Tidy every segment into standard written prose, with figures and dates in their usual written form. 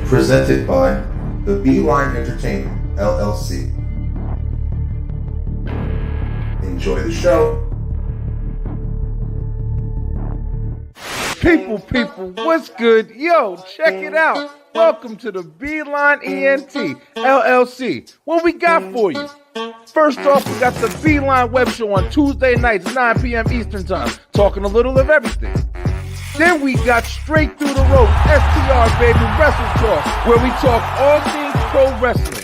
presented by the Beeline Entertainment, LLC. Enjoy the show. People, what's good? Yo, check it out. Welcome to the Beeline ENT, LLC. What we got for you? First off, we got the Beeline Web Show on Tuesday nights, 9 p.m. Eastern Time, talking a little of everything. Then we got Straight Through the Rope, STR, baby, Wrestle Talk, where we talk all things pro wrestling.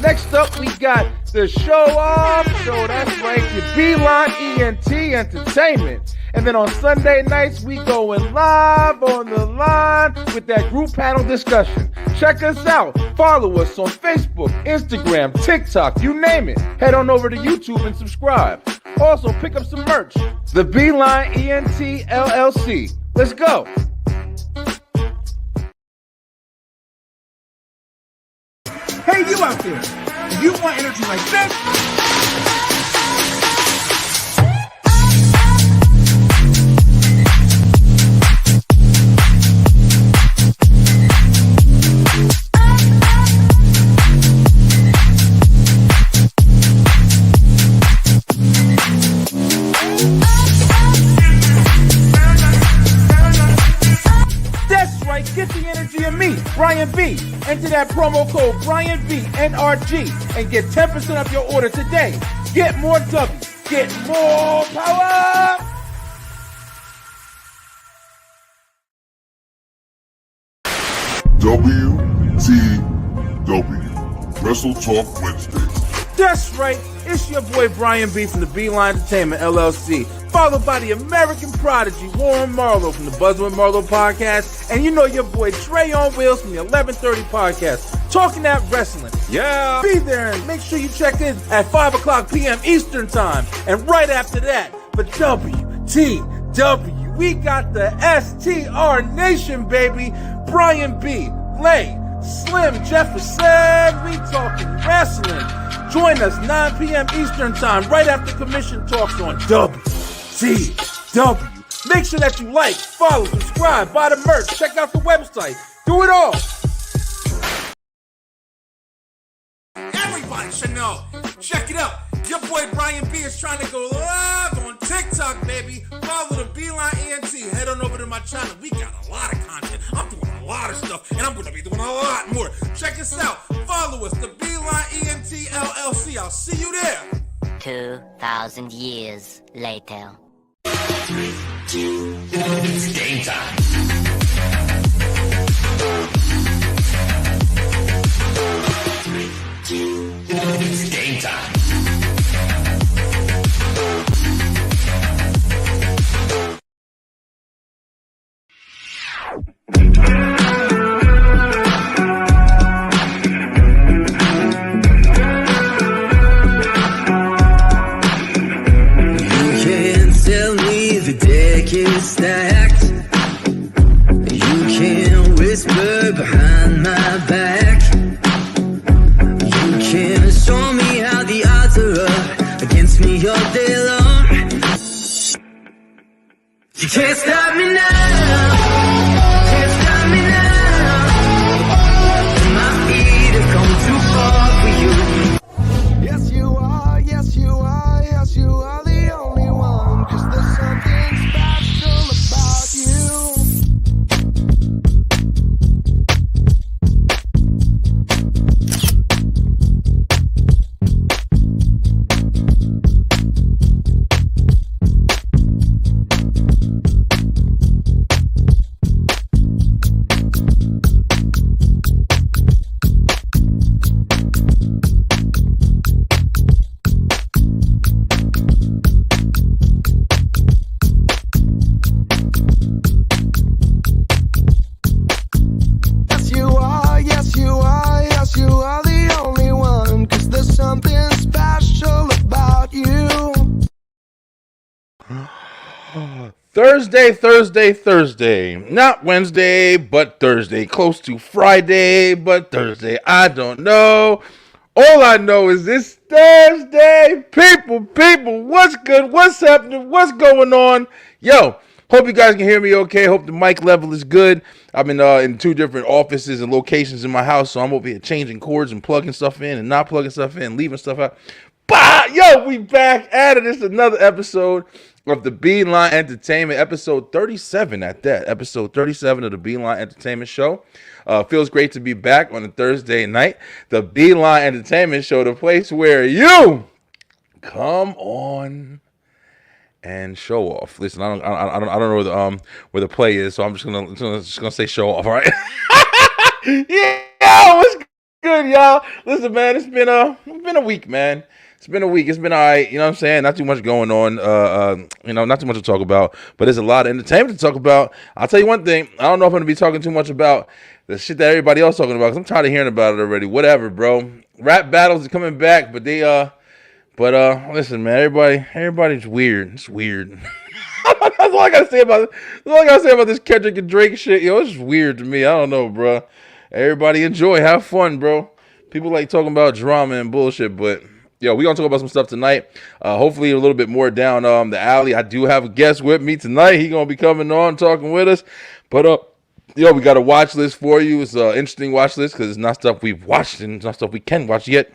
Next up, we got the Show Off Show, that's right, the Beeline ENT Entertainment. And then on Sunday nights, we going live on the line with that group panel discussion. Check us out. Follow us on Facebook, Instagram, TikTok, you name it. Head on over to YouTube and subscribe. Also, pick up some merch. The Beeline ENT LLC. Let's go. Hey, you out there. If you want energy like this, get the energy of me, Brian B. Enter that promo code Brian B NRG and get 10% off your order today. Get more W, get more power. WTW Wrestle Talk Wednesdays. That's right, it's your boy Brian B from the Beeline Entertainment LLC, followed by the American prodigy Warren Marlowe from the Buzz with Marlowe podcast, and you know your boy Trey on Wheels from the 1130 podcast, talking that wrestling. Yeah, be there and make sure you check in at 5 o'clock p.m. Eastern time, and right after that, for WTW, we got the STR Nation, baby, Brian B, Lay, Slim Jefferson, we talking wrestling. Join us 9 p.m. Eastern Time, right after Commission Talks on WTW. Make sure that you like, follow, subscribe, buy the merch, check out the website. Do it all. Everybody should know. Check it out. Your boy Brian B is trying to go live on TikTok, baby. Follow the Beeline ENT. Head on over to my channel. We got a lot of content. I'm doing a lot of stuff, and I'm going to be doing a lot more. Check us out. Follow us, the Beeline ENT LLC. I'll see you there. 2,000 years later. It's game time. It's game time. Is stacked. You can whisper behind my back. You can show me how the odds are up against me all day long. You can't stop me now. Can't stop me now. My feet have come too far for you. Yes, you are. Yes, you are. Yes, you are the only one. 'Cause there's something special about you. Thursday. Not Wednesday, but Thursday. Close to Friday, but Thursday. I don't know. All I know is it's Thursday. People, what's good? What's happening? What's going on? Yo, Hope you guys can hear me okay. Hope the mic level is good. I'm in 2 different offices and locations in my house, so I'm over here changing cords and plugging stuff in and not plugging stuff in, leaving stuff out. Bah! Yo, we back at it. This is another episode of the Beeline Entertainment, episode 37 at that. Episode 37 of the Beeline Entertainment Show. Feels great to be back on a Thursday night. The Beeline Entertainment Show, the place where you come on and show off. Listen, I don't know where the play is, so I'm just gonna say show off. All right. Yeah, what's good, y'all? Listen, man, it's been a week, man. It's been a week. It's been all right. You know what I'm saying? Not too much going on. Not too much to talk about, but there's a lot of entertainment to talk about. I'll tell you one thing. I don't know if I'm gonna be talking too much about the shit that everybody else talking about, because I'm tired of hearing about it already. Whatever, bro. Rap battles are coming back, but listen, man, everybody's weird. It's weird. That's all I gotta say about it. That's all I gotta say about this Kendrick and Drake shit. Yo, it's weird to me. I don't know, bro. Everybody enjoy, have fun, bro. People like talking about drama and bullshit, but yo, we gonna talk about some stuff tonight. Hopefully a little bit more down the alley. I do have a guest with me tonight. He gonna be coming on talking with us. But we got a watch list for you. It's an interesting watch list because it's not stuff we've watched and it's not stuff we can watch yet.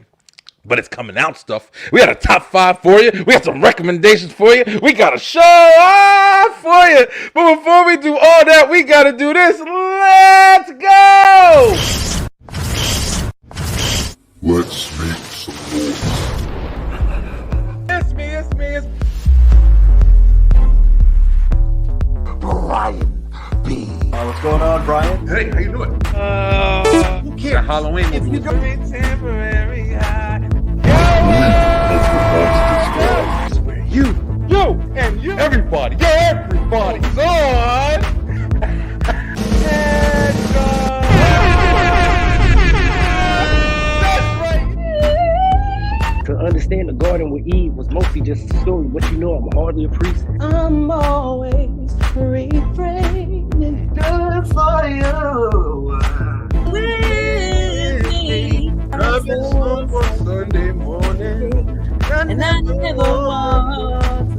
But it's coming out stuff. We got a top 5 for you. We got some recommendations for you. We got a show off for you. But before we do all that, we got to do this. Let's go. Let's make some noise. It's me. Brian B. What's going on, Brian? Hey, how you doing? Who cares? Halloween movie. If you don't be temporary high. This is where you and everybody's on. To understand the Garden with Eve was mostly just a story, but you know I'm hardly a priest. I'm always refraining good for you. With me, Rubbing sun for Sunday morning. and I never was.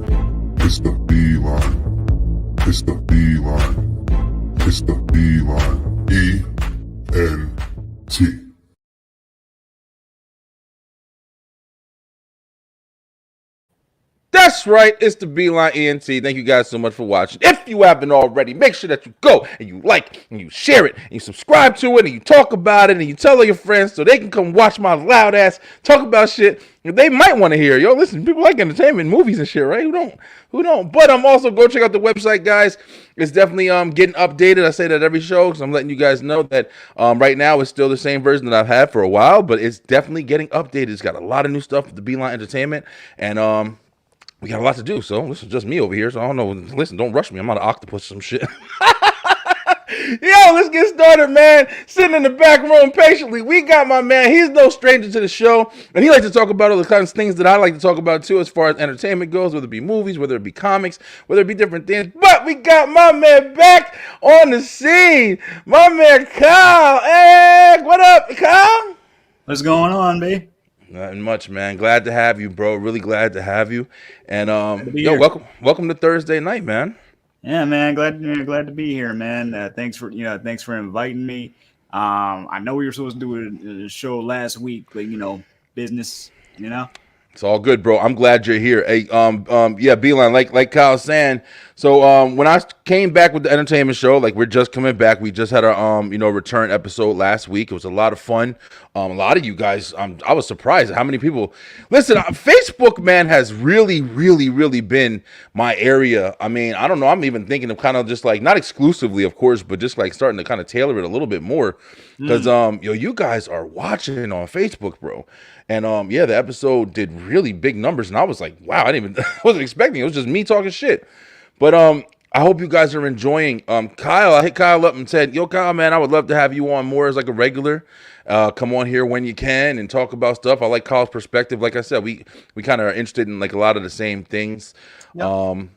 It's the Beeline. It's the Beeline. It's the Beeline. E-N-T. That's right, it's the Beeline ENT. Thank you guys so much for watching. If you haven't already, make sure that you go and you like and you share it and you subscribe to it and you talk about it and you tell all your friends so they can come watch my loud ass talk about shit they might want to hear. Yo, listen, people like entertainment, movies and shit, right? Who don't? But also go check out the website, guys. It's definitely getting updated. I say that every show because I'm letting you guys know that right now it's still the same version that I've had for a while, but it's definitely getting updated. It's got a lot of new stuff with the Beeline Entertainment, and we got a lot to do, so this is just me over here, so I don't know. Listen, don't rush me. I'm not an octopus or some shit. Yo, let's get started, man. Sitting in the back room patiently, we got my man. He's no stranger to the show, and he likes to talk about all the kinds of things that I like to talk about, too, as far as entertainment goes, whether it be movies, whether it be comics, whether it be different things. But we got my man back on the scene. My man, Kyle. Hey, what up, Kyle? What's going on, B? Nothing much, man. Glad to have you, bro. Really glad to have you. And here. welcome to Thursday night, man. Yeah, man. Glad to be here, man. Thanks for inviting me. I know we were supposed to do a show last week, but business, It's all good, bro. I'm glad you're here. Hey, Beeline, like Kyle's saying. So, when I came back with the entertainment show, like we're just coming back, we just had our, return episode last week. It was a lot of fun. A lot of you guys, I was surprised at how many people. Listen, Facebook, man, has really, really, really been my area. I mean, I don't know. I'm even thinking of kind of just like, not exclusively, of course, but just like starting to kind of tailor it a little bit more. Because, you guys are watching on Facebook, bro. And, the episode did really big numbers. And I was like, wow, I wasn't expecting it. It was just me talking shit. But I hope you guys are enjoying. Kyle, I hit Kyle up and said, yo, Kyle, man, I would love to have you on more as like a regular. Come on here when you can and talk about stuff. I like Kyle's perspective. Like I said, we kind of are interested in like a lot of the same things. Yep.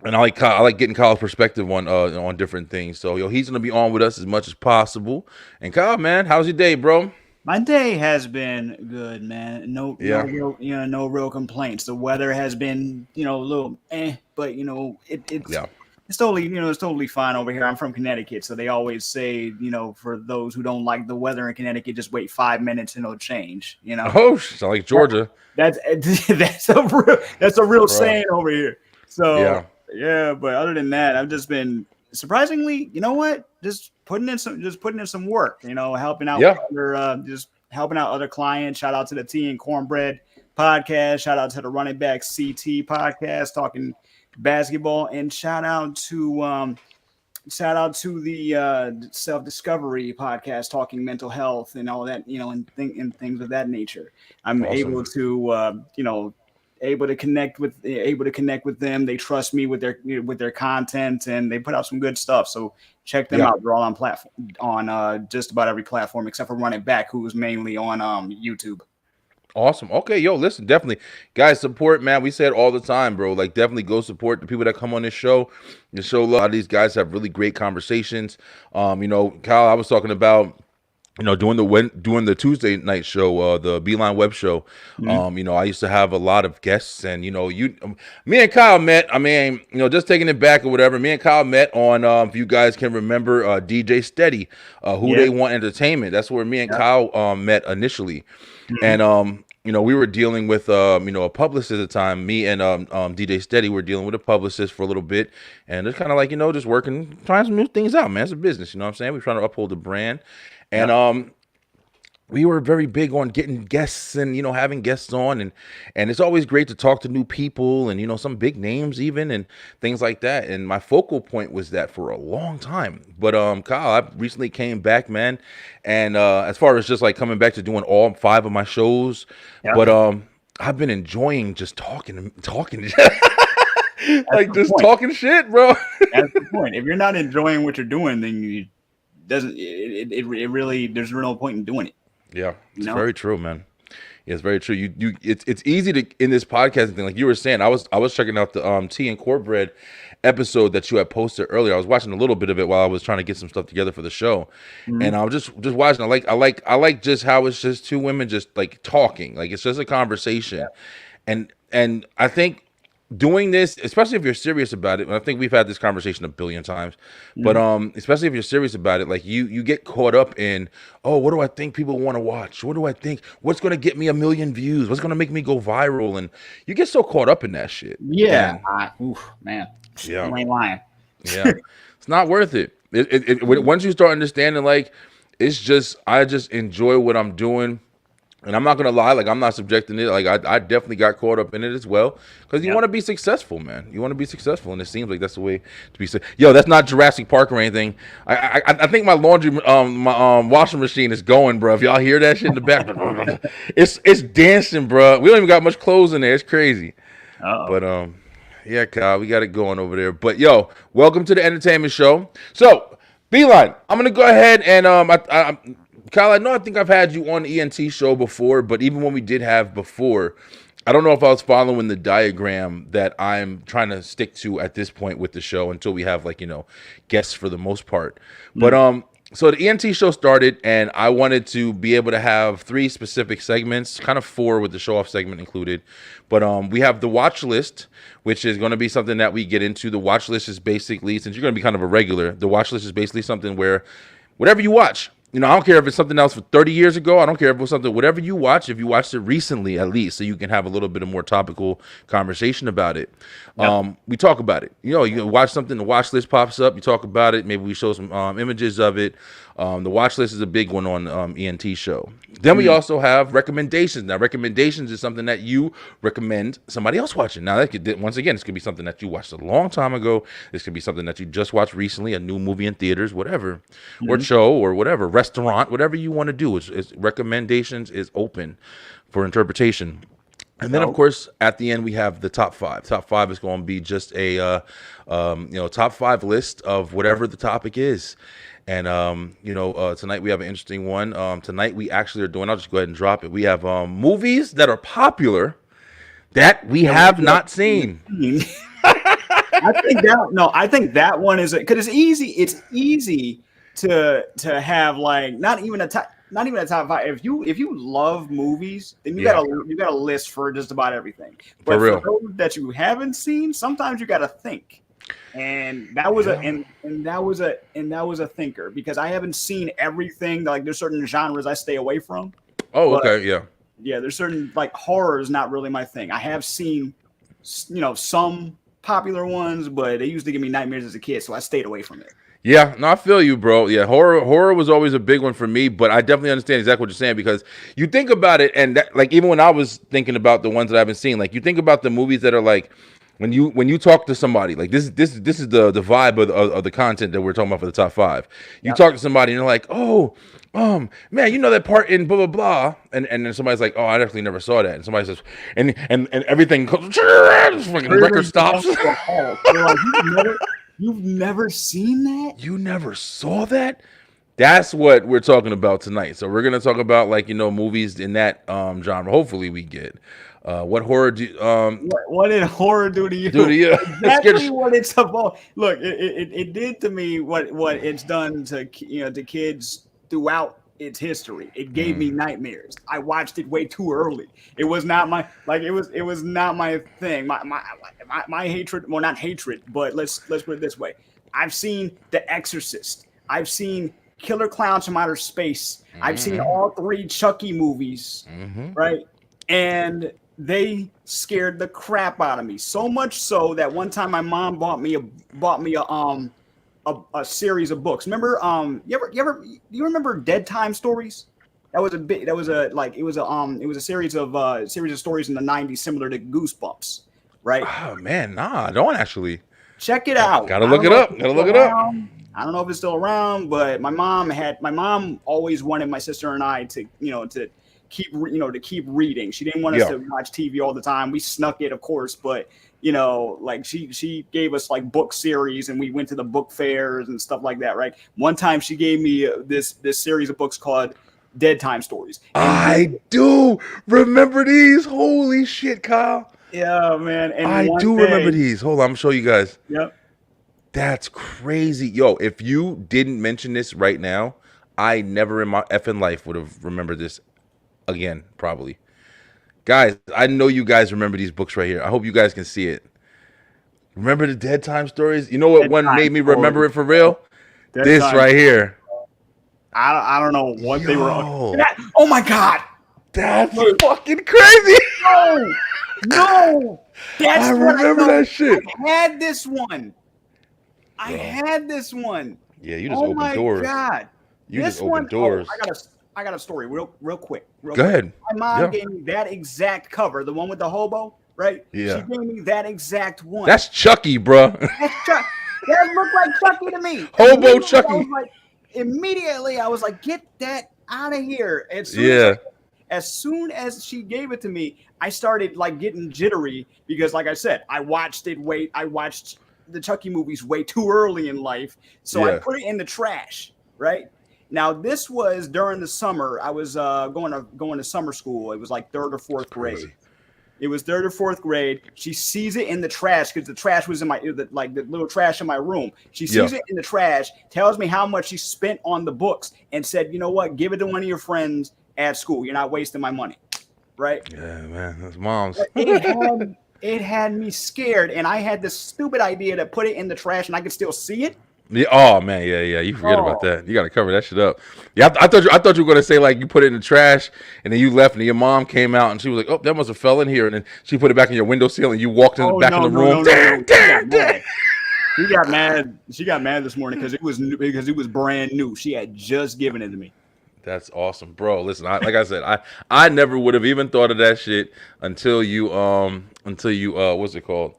And I like getting Kyle's perspective on different things. So he's gonna be on with us as much as possible. And Kyle, man, how's your day, bro? My day has been good, man. No real complaints. The weather has been, a little but it's It's totally, it's totally fine over here. I'm from Connecticut, so they always say, for those who don't like the weather in Connecticut, just wait 5 minutes and it'll change. Oh, so like Georgia. That's that's a real saying over here. So yeah, but other than that, I've just been surprisingly, just putting in some work. Helping out just helping out other clients. Shout out to the Tea and Cornbread podcast. Shout out to the Running Back CT podcast, talking basketball, and shout out to the Self Discovery podcast, talking mental health and all that, and things of that nature. I'm able to connect with them. They trust me with their content, and they put out some good stuff. So check them out. They're all on just about every platform except for Running Back, who's mainly on YouTube. Awesome. Okay, yo, listen, definitely, guys, support, man. We say it all the time, bro. Like, definitely go support the people that come on this show. The show, a lot of these guys have really great conversations. Kyle, I was talking about, doing the Tuesday night show, the Beeline web show. I used to have a lot of guests, and me and Kyle met. I mean, just taking it back or whatever. Me and Kyle met on, if you guys can remember, DJ Steady, Who They Want Entertainment. That's where me and Kyle met initially. And we were dealing with a publicist at the time. Me and DJ Steady were dealing with a publicist for a little bit, and it's kind of like just working, trying some new things out, man. It's a business, you know what I'm saying? We're trying to uphold the brand, and we were very big on getting guests and having guests on, and it's always great to talk to new people and some big names even and things like that. And my focal point was that for a long time. But Kyle, I recently came back, man, and as far as just like coming back to doing all 5 of my shows, but I've been enjoying just talking like just talking shit, bro. That's the point. If you're not enjoying what you're doing, then it really there's no point in doing it. Yeah, it's very true, man. Yeah, it's very true. It's easy to in this podcasting thing, like you were saying. I was checking out the Tea and Cornbread episode that you had posted earlier. I was watching a little bit of it while I was trying to get some stuff together for the show, and I was just watching. I like just how it's just 2 women just like talking, like it's just a conversation, and I think doing this, especially if you're serious about it, and I think we've had this conversation a billion times, but especially if you're serious about it, like you get caught up in, what do I think people want to watch? What do I think? What's going to get me 1 million views? What's going to make me go viral? And you get so caught up in that shit. Yeah. Man. Yeah. I ain't lying. Yeah. It's not worth it. Once you start understanding, like, it's just, I just enjoy what I'm doing. And I'm not going to lie, like, I'm not subjecting it. Like, I definitely got caught up in it as well. Because you want to be successful, man. You want to be successful. And it seems like that's the way to be. Yo, that's not Jurassic Park or anything. I think my laundry, my washing machine is going, bro. If y'all hear that shit in the back, it's dancing, bro. We don't even got much clothes in there. It's crazy. But, yeah, Kyle, we got it going over there. But, yo, welcome to the entertainment show. So, Beeline, I'm going to go ahead and, Kyle, I think I've had you on the ENT show before, but even when we did have before, I don't know if I was following the diagram that I'm trying to stick to at this point with the show until we have, like, guests for the most part. But so the ENT show started, and I wanted to be able to have 3 specific segments, kind of 4 with the show-off segment included. But we have the watch list, which is going to be something that we get into. The watch list is basically, since you're going to be kind of a regular, the watch list is basically something where whatever you watch, I don't care if it's something else for 30 years ago. I don't care if it was something, whatever you watch, if you watched it recently at least, so you can have a little bit of more topical conversation about it. We talk about it. You watch something, the watch list pops up, you talk about it. Maybe we show some images of it. The watch list is a big one on ENT show. Then we also have recommendations. Now, recommendations is something that you recommend somebody else watching. Now, that could, once again, this could be something that you watched a long time ago. This could be something that you just watched recently, a new movie in theaters, whatever, or show, or whatever, restaurant, whatever you want to do. It's recommendations is open for interpretation. And then, of course, at the end, we have the top 5. Top 5 is going to be just a, top 5 list of whatever the topic is. And, tonight we have an interesting one. Tonight we actually are doing, I'll just go ahead and drop it. We have movies that are popular that we have not seen. I think that one is, because it's easy to have, like, not even a top 5. If you love movies, then you got a list for just about everything. But for those that you haven't seen, sometimes you got to think. And that was and that was a thinker, because I haven't seen everything. Like there's certain genres I stay away from. Oh, okay, yeah. Yeah, there's certain, like, horror is not really my thing. I have seen, some popular ones, but they used to give me nightmares as a kid, so I stayed away from it. Yeah, no, I feel you, bro. Yeah, horror was always a big one for me, but I definitely understand exactly what you're saying, because you think about it, and that, like, even when I was thinking about the ones that I haven't seen, like, you think about the movies that are like, when you talk to somebody, like this is the vibe of the content that we're talking about for the top 5. You talk to somebody and you're like, oh, man, you know that part in blah blah blah, and then somebody's like, oh, I definitely never saw that, and somebody says, and everything goes, fucking record stops. You've never seen that? You never saw that? That's what we're talking about tonight. So we're gonna talk about, like, movies in that genre. Hopefully we get. What horror do what did horror do to you? Exactly what it's about. Look, it did to me what it's done to to kids throughout its history. It gave me nightmares. I watched it way too early. It was not my it was not my thing. My hatred, well, not hatred, but let's put it this way. I've seen The Exorcist. I've seen Killer Clowns from Outer Space. I've seen all 3 Chucky movies, right? And they scared the crap out of me. So much so that one time my mom bought me a series of books. Remember, do you remember Dead Time Stories? It was a series of stories in the 90s, similar to Goosebumps, right? Oh man, nah, I don't actually. Check it out. Gotta look it up. I don't know if it's still around, but my mom always wanted my sister and I to keep reading. She didn't want us to watch TV all the time. We snuck it, of course, but like she gave us like book series, and we went to the book fairs and stuff like that, right? One time she gave me this series of books called Dead Time Stories. And I do remember these. Holy shit, Kyle. Yeah, man. And I do remember these. Hold on, I'm showing you guys. Yep. That's crazy. Yo, if you didn't mention this right now, I never in my effing life would have remembered this again, probably. Guys, I know you guys remember these books right here. I hope you guys can see it. Remember the Dead Time Stories? You know what one made me remember it for real? This right here. I don't know what they were. Oh my God. That's fucking crazy. No. That's I remember that shit. I had this one. Yeah, you just opened doors. Oh my God. You just opened doors. I got a story real quick. Go ahead. My mom gave me that exact cover, the one with the hobo, right? Yeah. She gave me that exact one. That's Chucky, bro. That looked like Chucky to me. Hobo Chucky. Immediately, I was like, get that out of here. As soon as she gave it to me, I started like getting jittery because, like I said, I watched the Chucky movies way too early in life. So I put it in the trash, right? Now, this was during the summer. I was going to summer school. It was like 3rd or 4th grade. It was 3rd or 4th grade. She sees it in the trash because the trash was in the little trash in my room. She sees it in the trash, tells me how much she spent on the books, and said, you know what? Give it to one of your friends at school. You're not wasting my money. Right? Yeah, man. That's mom's. It had me scared, and I had this stupid idea to put it in the trash and I could still see it. Yeah. Oh man. Yeah. You forget about that. You got to cover that shit up. Yeah. I thought you were gonna say like you put it in the trash and then you left and your mom came out and she was like, oh, that must have fell in here, and then she put it back in your windowsill and you walked in the back of the room. She got mad. She got mad this morning because it was brand new. She had just given it to me. That's awesome, bro. Listen, like I said, I never would have even thought of that shit until you what's it called?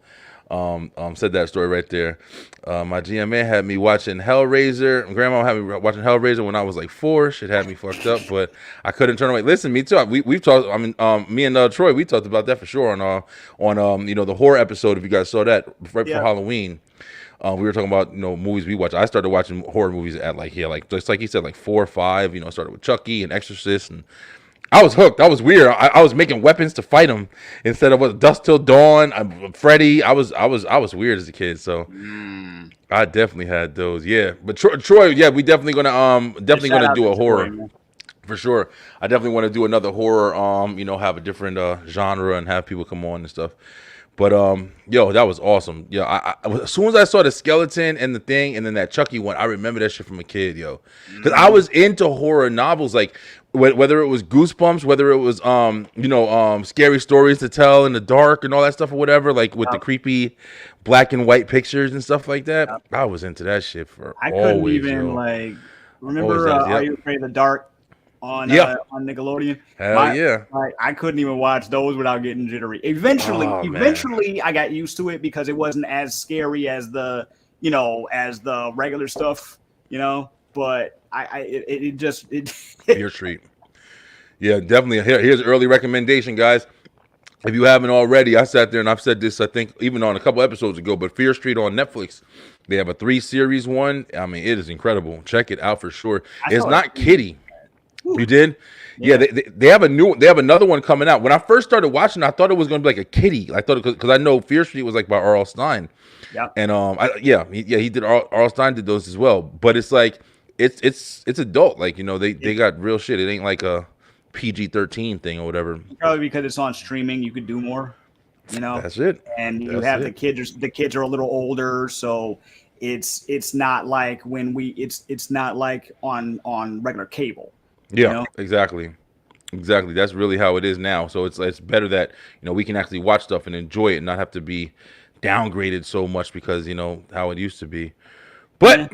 Said that story right there. My GMA had me watching Hellraiser. Grandma had me watching Hellraiser when I was like 4. Shit had me fucked up, but I couldn't turn away. Listen, me too. We've talked. I mean, me and Troy, we talked about that for sure on the horror episode. If you guys saw that right before Halloween. We were talking about movies we watch. I started watching horror movies at just like he said, like 4 or 5. Started with Chucky and Exorcist, and I was hooked. That was weird. I was making weapons to fight him instead of Dusk Till Dawn. Freddy. I was weird as a kid, so I definitely had those. Yeah, but Troy, yeah, we definitely gonna do a horror for sure. I definitely want to do another horror. Have a different genre and have people come on and stuff. But yo, that was awesome. Yo, I as soon as I saw the skeleton and the thing, and then that Chucky one, I remember that shit from a kid, yo. Because I was into horror novels, like whether it was Goosebumps, whether it was scary stories to tell in the dark and all that stuff or whatever, like with the creepy black and white pictures and stuff like that. I was into that shit for I always, couldn't even yo. like remember Are You Afraid of the Dark on Nickelodeon? I couldn't even watch those without getting jittery. Eventually I got used to it because it wasn't as scary as the regular stuff, but your treat. Yeah, definitely. Here's an early recommendation, guys. If you haven't already, I sat there and I've said this, I think, even on a couple episodes ago, but Fear Street on Netflix, they have a 3-series one. I mean, it is incredible. Check it out for sure. It's not kiddie. You did? Yeah, they have another one coming out. When I first started watching, I thought it was going to be like a kiddie. I thought because I know Fear Street was like by R.L. Stein. Yeah. And he did R.L. Stein did those as well. But it's like it's adult. Like, they got real shit. It ain't like a PG-13 thing or whatever. Probably because it's on streaming, you could do more. That's it. And the kids are a little older, so it's not like it's not like on regular cable. Yeah, exactly. That's really how it is now. So it's better that we can actually watch stuff and enjoy it and not have to be downgraded so much because how it used to be. But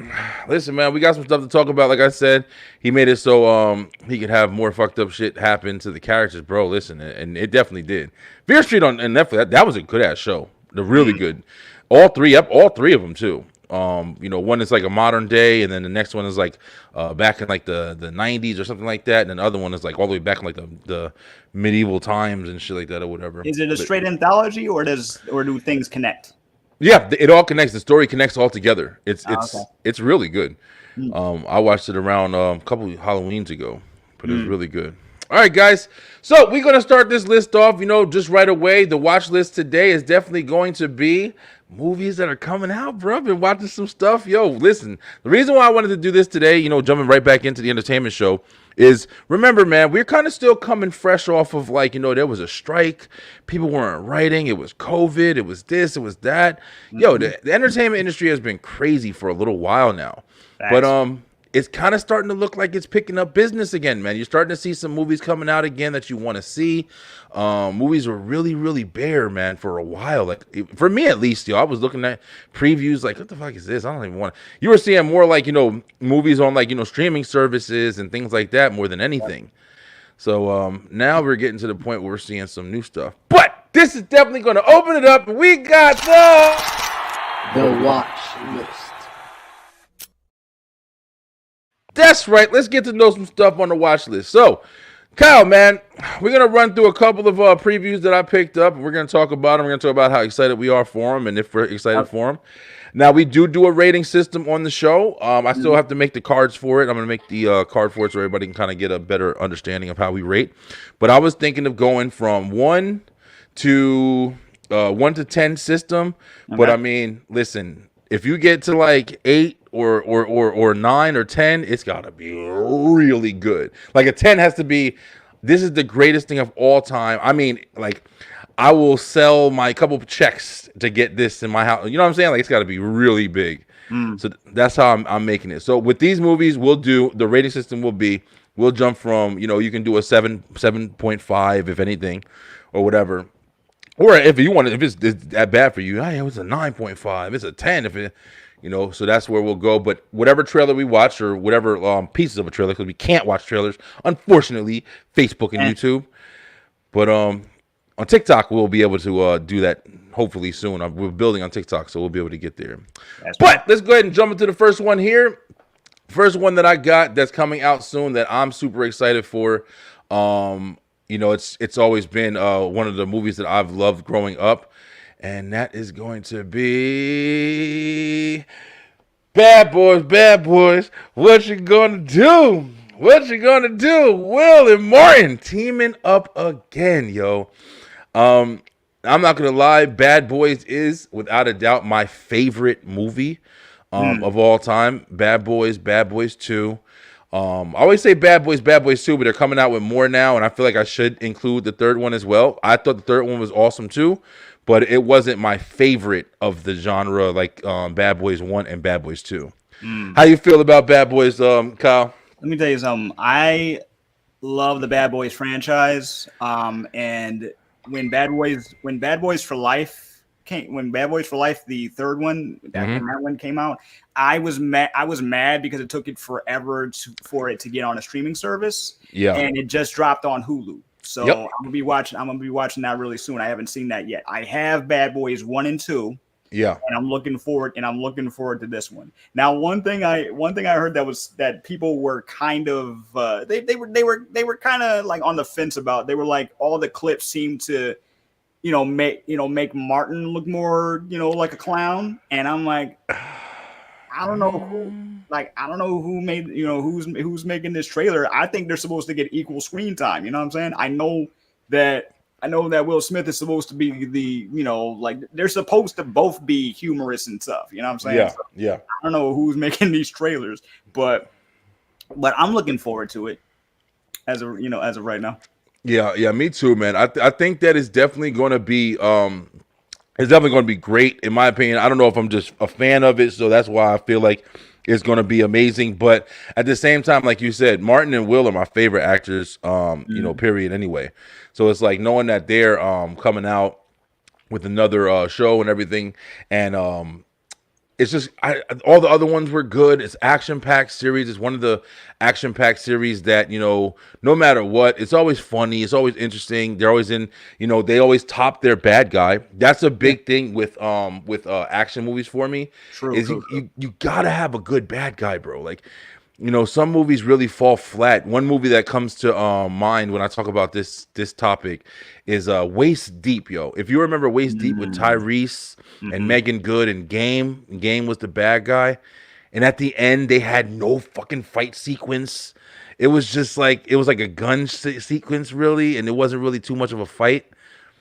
listen, man, we got some stuff to talk about. Like I said, he made it so he could have more fucked up shit happen to the characters, bro. Listen, and it definitely did. Fear Street on Netflix, that was a good ass show. They're really good. All three of them too. One is like a modern day, and then the next one is like back in like the 90s or something like that, and then the other one is like all the way back in like the medieval times and shit like that or whatever. Is it a straight anthology or do things connect? Yeah, it all connects. The story connects all together. It's really good. I watched it around a couple of Halloweens ago, but it was really good. All right, guys. So we're gonna start this list off. Just right away. The watch list today is definitely going to be movies that are coming out, bro. I've been watching some stuff. Yo, listen. The reason why I wanted to do this today, jumping right back into the entertainment show, is remember, man, we're kind of still coming fresh off of there was a strike, people weren't writing, it was COVID, it was this, it was that. Yo, the entertainment industry has been crazy for a little while now. Thanks. But it's kind of starting to look like it's picking up business again, man. You're starting to see some movies coming out again that you want to see. Movies were really, really bare, man, for a while. Like, for me at least, I was looking at previews like, what the fuck is this? I don't even want to. You were seeing more like, movies on like, streaming services and things like that more than anything. So now we're getting to the point where we're seeing some new stuff. But this is definitely going to open it up. We got the watch list. That's right. Let's get to know some stuff on the watch list. So, Kyle, man, we're going to run through a couple of previews that I picked up. We're going to talk about them. We're going to talk about how excited we are for them and if we're excited for them. Now, we do a rating system on the show. I still have to make the cards for it. I'm going to make the card for it so everybody can kind of get a better understanding of how we rate. But I was thinking of going from 1 to 10 system. Okay. But, I mean, listen, if you get to like 8, or 9 or 10, it's gotta be really good. Like a 10 has to be, this is the greatest thing of all time. I mean, like, I will sell my couple of checks to get this in my house. You know what I'm saying? Like, it's gotta be really big. So that's how I'm making it. So with these movies, the rating system we'll jump from, you can do a 7.5 if anything, or whatever. Or if it's that bad for you, it's a 9.5, it's a 10 if it. So that's where we'll go. But whatever trailer we watch or whatever pieces of a trailer, because we can't watch trailers, unfortunately, Facebook and YouTube. But on TikTok, we'll be able to do that hopefully soon. We're building on TikTok, so we'll be able to get there. But let's go ahead and jump into the first one here. First one that I got that's coming out soon that I'm super excited for. It's always been one of the movies that I've loved growing up. And that is going to be Bad Boys, what you gonna do? Will and Martin teaming up again, yo. I'm not gonna lie, Bad Boys is without a doubt my favorite movie of all time. Bad Boys 2. I always say Bad Boys 2, but they're coming out with more now, and I feel like I should include the third one as well. I thought the third one was awesome too, but it wasn't my favorite of the genre, like Bad Boys 1 and Bad Boys 2. How you feel about Bad Boys, Kyle? Let me tell you something. I love the Bad Boys franchise. And when Bad Boys for Life the third one, when that one came out, I was mad because it took it forever for it to get on a streaming service. Yeah, and it just dropped on Hulu. So I'm gonna be watching that really soon. I haven't seen that yet. I have Bad Boys 1 and 2. Yeah, and I'm looking forward to this one. Now, one thing I heard that people were kind of they were kind of like on the fence about. They were like, all the clips seemed to make Martin look more like a clown, and I'm like, I don't know who made who's making this trailer. I think they're supposed to get equal screen time. You know what I'm saying? I know that Will Smith is supposed to be they're supposed to both be humorous and stuff. You know what I'm saying? Yeah, yeah. I don't know who's making these trailers, but I'm looking forward to it as of right now. Yeah, me too, man. I think that is definitely going to be it's definitely going to be great in my opinion. I don't know if I'm just a fan of it, so that's why I feel like it's going to be amazing. But at the same time, like you said, Martin and Will are my favorite actors, period anyway. So it's like knowing that they're coming out with another show and everything, and it's just all the other ones were good. It's action-packed series. It's one of the action-packed series that, no matter what, it's always funny. It's always interesting. They're always in, they always top their bad guy. That's a big thing with action movies for me. True. You gotta have a good bad guy, bro. Like, some movies really fall flat. One movie that comes to mind when I talk about this topic is Waist Deep, yo. If you remember Waist Deep with Tyrese and Megan Good and Game was the bad guy. And at the end, they had no fucking fight sequence. It was just like, a gun sequence, really, and it wasn't really too much of a fight.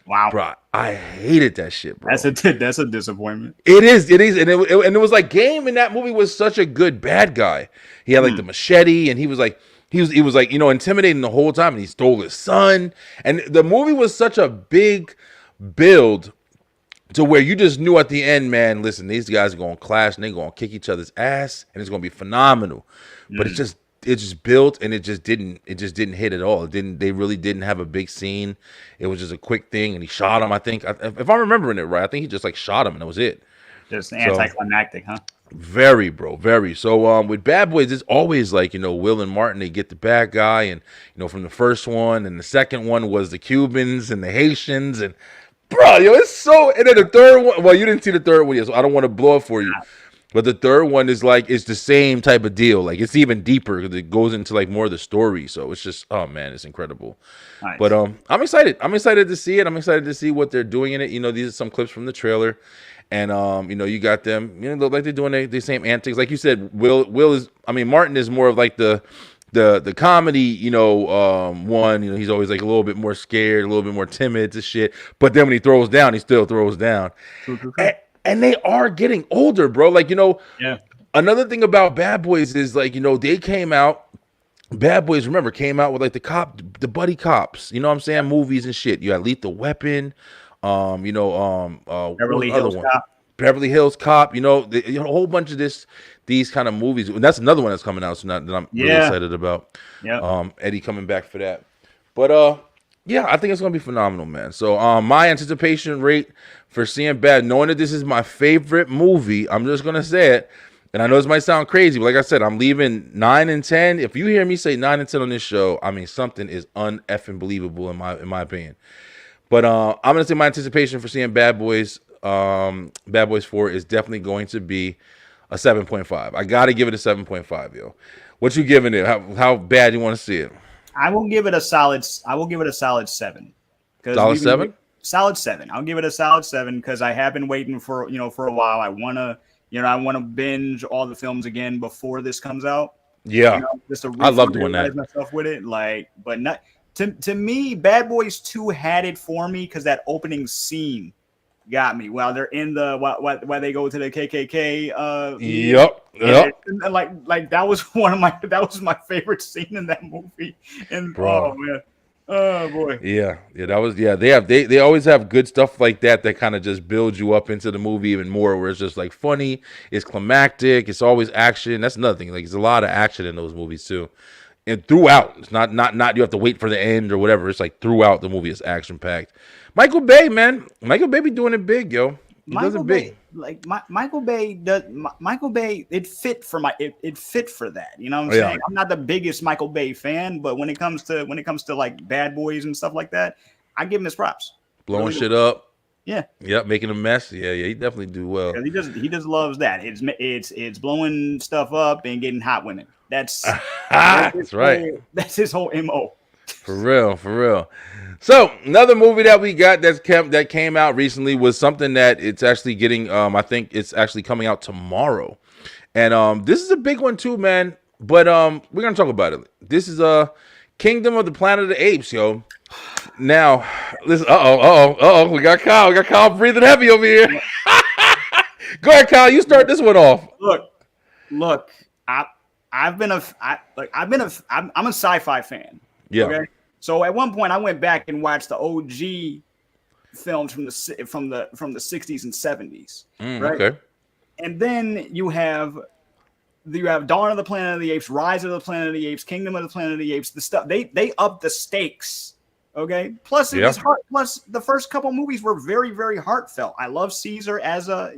Wow, bro, I hated that shit, bro. That's a disappointment. It is, and it was like Game in that movie was such a good bad guy. He had like the machete, and he was like intimidating the whole time, and he stole his son. And the movie was such a big build to where you just knew at the end, man, listen, these guys are gonna clash and they're gonna kick each other's ass, and it's gonna be phenomenal. But it just built, and it just didn't hit at all. They really didn't have a big scene. It was just a quick thing, and he shot him, I think. If I'm remembering it right, I think he just like shot him and that was it. Just anticlimactic, huh? Very, bro, very. So with Bad Boys, it's always like, Will and Martin, they get the bad guy, and from the first one, and the second one was the Cubans and the Haitians, and bro, it's so. And then the third one, well, you didn't see the third one yet, so I don't want to blow it for you. But the third one is like, it's the same type of deal. Like, it's even deeper because it goes into like more of the story. So it's just, oh man, it's incredible. Nice. But I'm excited. I'm excited to see it. I'm excited to see what they're doing in it. These are some clips from the trailer, and you got them. Look like they're doing the same antics. Like you said, Martin is more of like the comedy, one. He's always like a little bit more scared, a little bit more timid to shit. But then when he throws down, he still throws down. And they are getting older, bro. Like, another thing about Bad Boys is like, they came out. Bad Boys, remember, came out with like the buddy cops. You know what I'm saying? Movies and shit. You had Lethal Weapon. Beverly Hills Cop. Beverly Hills Cop. A whole bunch of these kind of movies. And that's another one that's coming out. So that I'm really excited about. Yeah. Eddie coming back for that. But yeah, I think it's gonna be phenomenal, man. So my anticipation rate for seeing Bad, knowing that this is my favorite movie, I'm just gonna say it. And I know this might sound crazy, but like I said, I'm leaving 9 and 10. If you hear me say 9 and 10 on this show, I mean something is un-effing believable in my opinion. But I'm gonna say my anticipation for seeing Bad Boys 4 is definitely going to be a 7.5. I gotta give it a 7.5, yo. What you giving it? How bad you want to see it? I will give it a solid 7. Solid 7? Solid 7. I'll give it a solid 7 because I have been waiting for a while. I wanna binge all the films again before this comes out. Yeah, I love doing that. Myself with it, but not to me. Bad Boys 2 had it for me because that opening scene got me. While they're in the while they go to the KKK. Yep. And like that was my favorite scene in that movie. And Bro. oh man. Oh boy. Yeah, that was they always have good stuff like that kind of just builds you up into the movie even more, where it's just like funny, it's climactic, it's always action. That's another thing. Like there's a lot of action in those movies too. And throughout, it's not you have to wait for the end or whatever. It's like throughout the movie is action packed. Michael Bay, man. Michael Bay be doing it big, yo. He does it big. Like Michael Bay, it fit for that. You know what I'm saying? I'm not the biggest Michael Bay fan, but when it comes to like Bad Boys and stuff like that, I give him his props. Blowing really shit up. Yeah. Yep, making a mess. Yeah, he definitely do well. He just loves that. It's blowing stuff up and getting hot women. That's right. That's his whole MO. For real. So another movie that we got that came out recently was something that it's actually getting. I think it's actually coming out tomorrow, and this is a big one too, man. But we're gonna talk about it. This is Kingdom of the Planet of the Apes, yo. Now, listen. We got Kyle. Breathing heavy over here. Go ahead, Kyle. You start this one off. Look. I'm a sci-fi fan. Yeah. Okay? So at one point I went back and watched the OG films from the 60s and 70s. Right. Okay. And then you have Dawn of the Planet of the Apes, Rise of the Planet of the Apes, Kingdom of the Planet of the Apes. The stuff they upped the stakes. Okay. Plus it was heart. Plus the first couple movies were very, very heartfelt. I love Caesar as a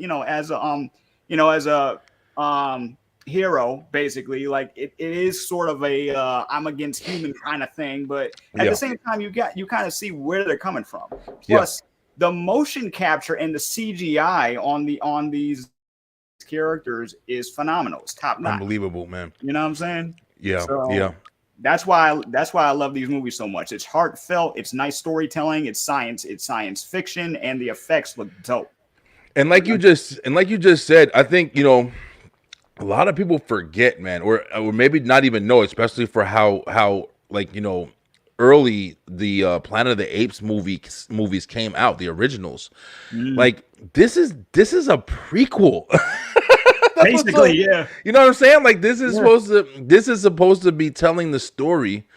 hero, basically. Like it is sort of a I'm against human kind of thing, but at the same time you kind of see where they're coming from. Plus the motion capture and the CGI on these characters is phenomenal. It's top notch. Unbelievable, man. You know what I'm saying? Yeah. So, That's why I love these movies so much. It's heartfelt, it's nice storytelling, it's science fiction, and the effects look dope. And like you just said, I think, a lot of people forget, man, or maybe not even know, especially for how like, early the Planet of the Apes movies came out, the originals. Like this is a prequel. Basically, yeah. You know what I'm saying? Like this is supposed to be telling the story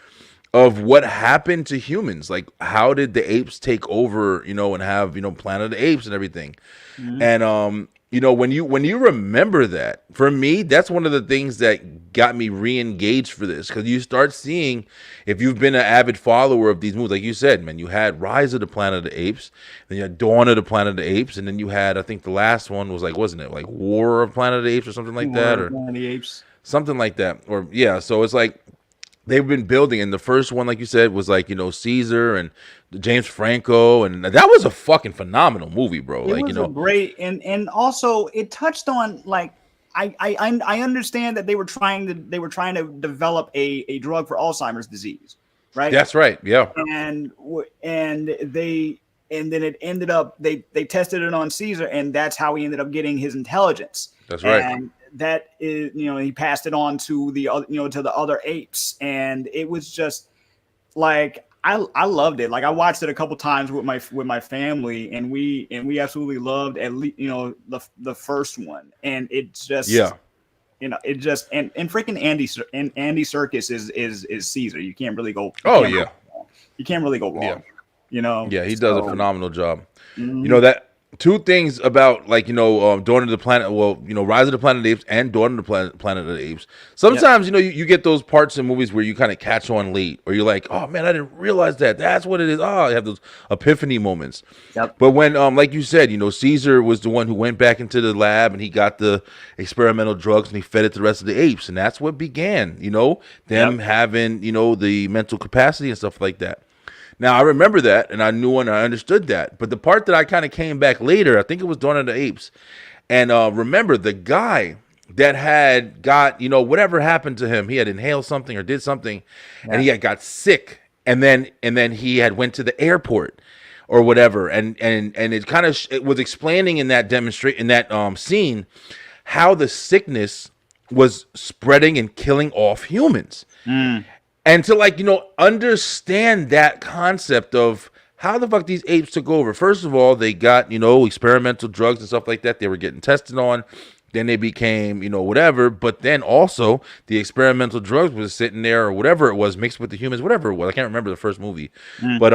of what happened to humans. Like how did the apes take over, and have, Planet of the Apes and everything. And when you remember that, for me, that's one of the things that got me re-engaged for this, because you start seeing, if you've been an avid follower of these movies, like you said, man, you had Rise of the Planet of the Apes, then you had Dawn of the Planet of the Apes, and then you had, I think the last one was like, wasn't it like War of Planet of the Apes or something like that, or Planet of the Apes, something like that, or so it's like they've been building, and the first one, like you said, was like, Caesar and James Franco, and that was a fucking phenomenal movie, bro. It was great, and also it touched on, like, I understand that they were trying to develop a drug for Alzheimer's disease, right? That's right, yeah. And then it ended up they tested it on Caesar, and that's how he ended up getting his intelligence. That's right. And that is, he passed it on to the other apes, and it was just like I loved it. Like I watched it a couple times with my family, and we absolutely loved at least the first one, and it's just it just and freaking Andy Serkis is Caesar. You can't really go. You can't really go wrong. Yeah, he does a phenomenal job. That. Two things about, like, Dawn of the Planet, Rise of the Planet of the Apes and Dawn of the Planet of the Apes. Sometimes, you get those parts in movies where you kind of catch on late, or you're like, oh man, I didn't realize that. That's what it is. Oh, you have those epiphany moments. Yep. But when, like you said, Caesar was the one who went back into the lab and he got the experimental drugs and he fed it to the rest of the apes. And that's what began, them having, the mental capacity and stuff like that. Now, I remember that, and I knew and I understood that. But the part that I kind of came back later, I think it was Dawn of the Apes. And remember, the guy that had got, whatever happened to him, he had inhaled something or did something, and he had got sick. And then he had went to the airport or whatever. And it kind of it was explaining in that scene how the sickness was spreading and killing off humans. And to understand that concept of how the fuck these apes took over. First of all, they got, experimental drugs and stuff like that they were getting tested on. Then they became, whatever. But then also the experimental drugs was sitting there or whatever it was mixed with the humans, whatever it was. I can't remember the first movie, but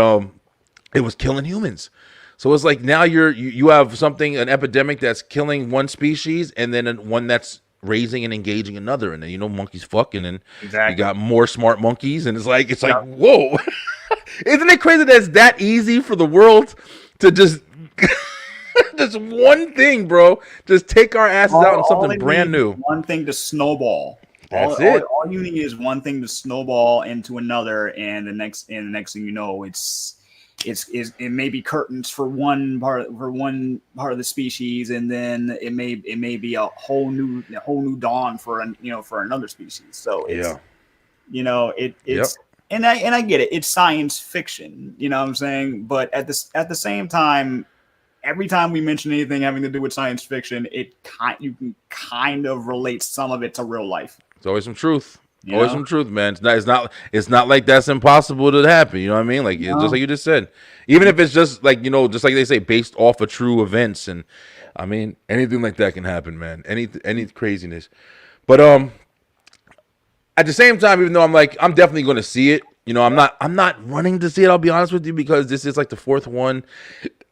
it was killing humans. So it's like now you have something, an epidemic that's killing one species, and then one that's raising and engaging another, and then monkeys fucking, and you got more smart monkeys, and it's like whoa. Isn't it crazy that it's that easy for the world to just just one thing, bro, just take our asses out on something brand new? One thing to snowball. That's it. All you need is one thing to snowball into another, and the next thing you know, it may be curtains for one part of the species, and then it may be a whole new dawn for another species. So it's it's and I get it. It's science fiction, you know what I'm saying? But at the same time, every time we mention anything having to do with science fiction, you can kind of relate some of it to real life. It's always some truth. Always some truth, man. It's not like that's impossible to happen. You know what I mean? Like just like you just said, even if it's just like just like they say, based off of true events, and I mean anything like that can happen, man. Any craziness, but at the same time, even though I'm definitely going to see it. I'm not running to see it. I'll be honest with you, because this is like the fourth one,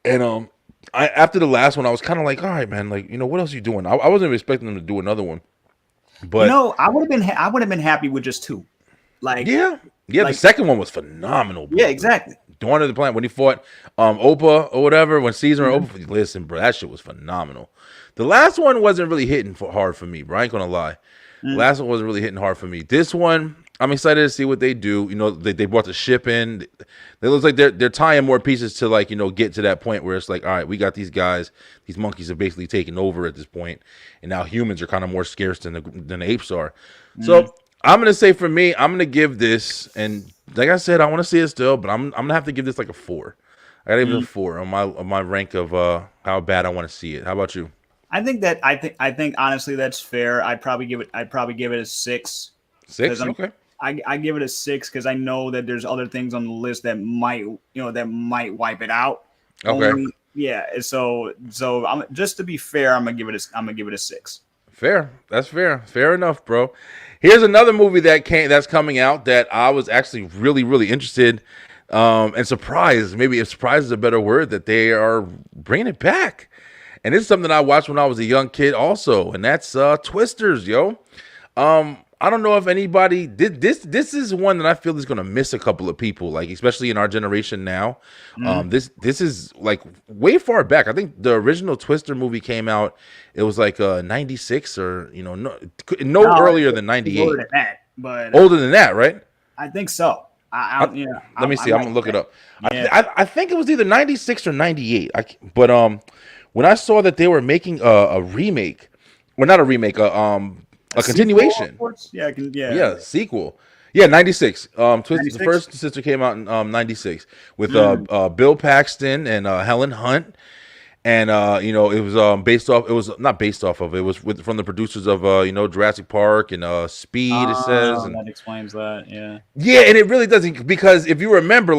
and after the last one, I was kind of like, all right, man, like what else are you doing? I wasn't expecting them to do another one. But I would have been happy with just two. Like the second one was phenomenal, bro. Yeah, exactly. Dawn of the Planet, when he fought Opa or whatever, when Caesar and Opa, listen, bro, that shit was phenomenal. The last one wasn't really hitting hard for me, bro. I ain't gonna lie. The last one wasn't really hitting hard for me. This one, I'm excited to see what they do. They brought the ship in. It looks like they're tying more pieces to get to that point where it's like, all right, we got these guys. These monkeys are basically taking over at this point, and now humans are kind of more scarce than the apes are. So I'm gonna say, for me, I'm gonna give this, and like I said, I want to see it still, but I'm gonna have to give this like a 4. I gotta give it a 4 on my rank of how bad I want to see it. How about you? I think honestly that's fair. I'd probably give it a 6. 6, okay. I give it a 6 because I know that there's other things on the list that might wipe it out. Okay. So I'm just to be fair, I'm gonna give it a 6. Fair. That's fair. Fair enough, bro. Here's another movie that's coming out that I was actually really, really interested and surprised. Maybe if surprised is a better word, that they are bringing it back. And this is something I watched when I was a young kid also, and that's Twisters, yo. I don't know if anybody did this. This is one that I feel is going to miss a couple of people, like especially in our generation now. This is like way far back. I think the original Twister movie came out. It was like 96 or no earlier than 98. Older than that, but older than that, right? I think so. Let me see. I'm gonna look it up. Yeah. I think it was either 96 or 98. But when I saw that they were making a remake, well, not a remake, a continuation. Sequel. Yeah, 96. The first sister came out in 96 with Bill Paxton and Helen Hunt. And it was based off. It was not based off of. It was from the producers of Jurassic Park and Speed. It says, and that explains that. Yeah, and it really doesn't, because if you remember,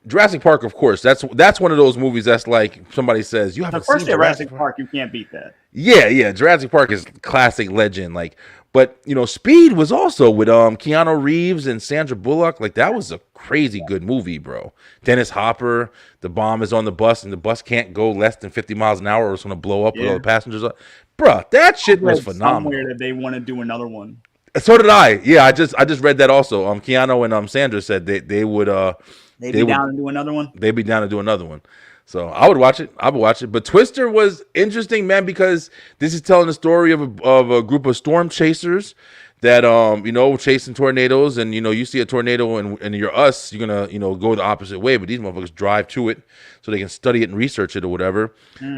Jurassic Park, of course, that's one of those movies that's like somebody says you haven't seen Jurassic Park. You can't beat that. Yeah, Jurassic Park is classic legend. But Speed was also with Keanu Reeves and Sandra Bullock. Like, that was a crazy good movie, bro. Dennis Hopper, the bomb is on the bus, and the bus can't go less than 50 miles an hour or it's going to blow up with all the passengers. Bro, that shit was phenomenal. Somewhere that they want to do another one. So did I. Yeah, I just read that also. Keanu and Sandra said they would they'd be down to do another one. They'd be down to do another one. So I would watch it. But Twister was interesting, man, because this is telling the story of a group of storm chasers that chasing tornadoes, and you see a tornado and you're you're gonna go the opposite way, but these motherfuckers drive to it so they can study it and research it or whatever.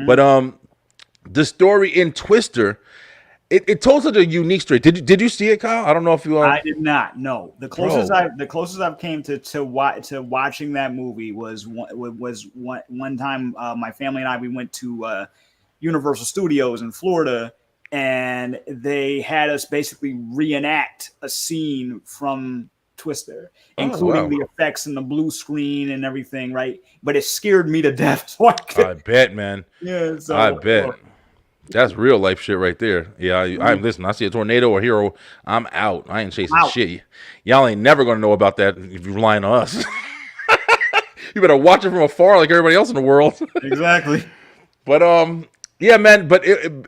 But the story in Twister, it told such a unique story. Did you see it, Kyle? I don't know if you. I did not. No, the closest I've came to watching that movie was one time. My family and I, we went to Universal Studios in Florida, and they had us basically reenact a scene from Twister, Oh, including wow. the effects and the blue screen and everything, right? But it scared me to death. So I bet, man. yeah, so I bet. That's real life shit right there. Yeah, I'm listen. I see a tornado or hero, I'm out. I ain't chasing shit. Y'all ain't never gonna know about that if you're relying on us. You better watch it from afar, like everybody else in the world. Exactly. But yeah, man. But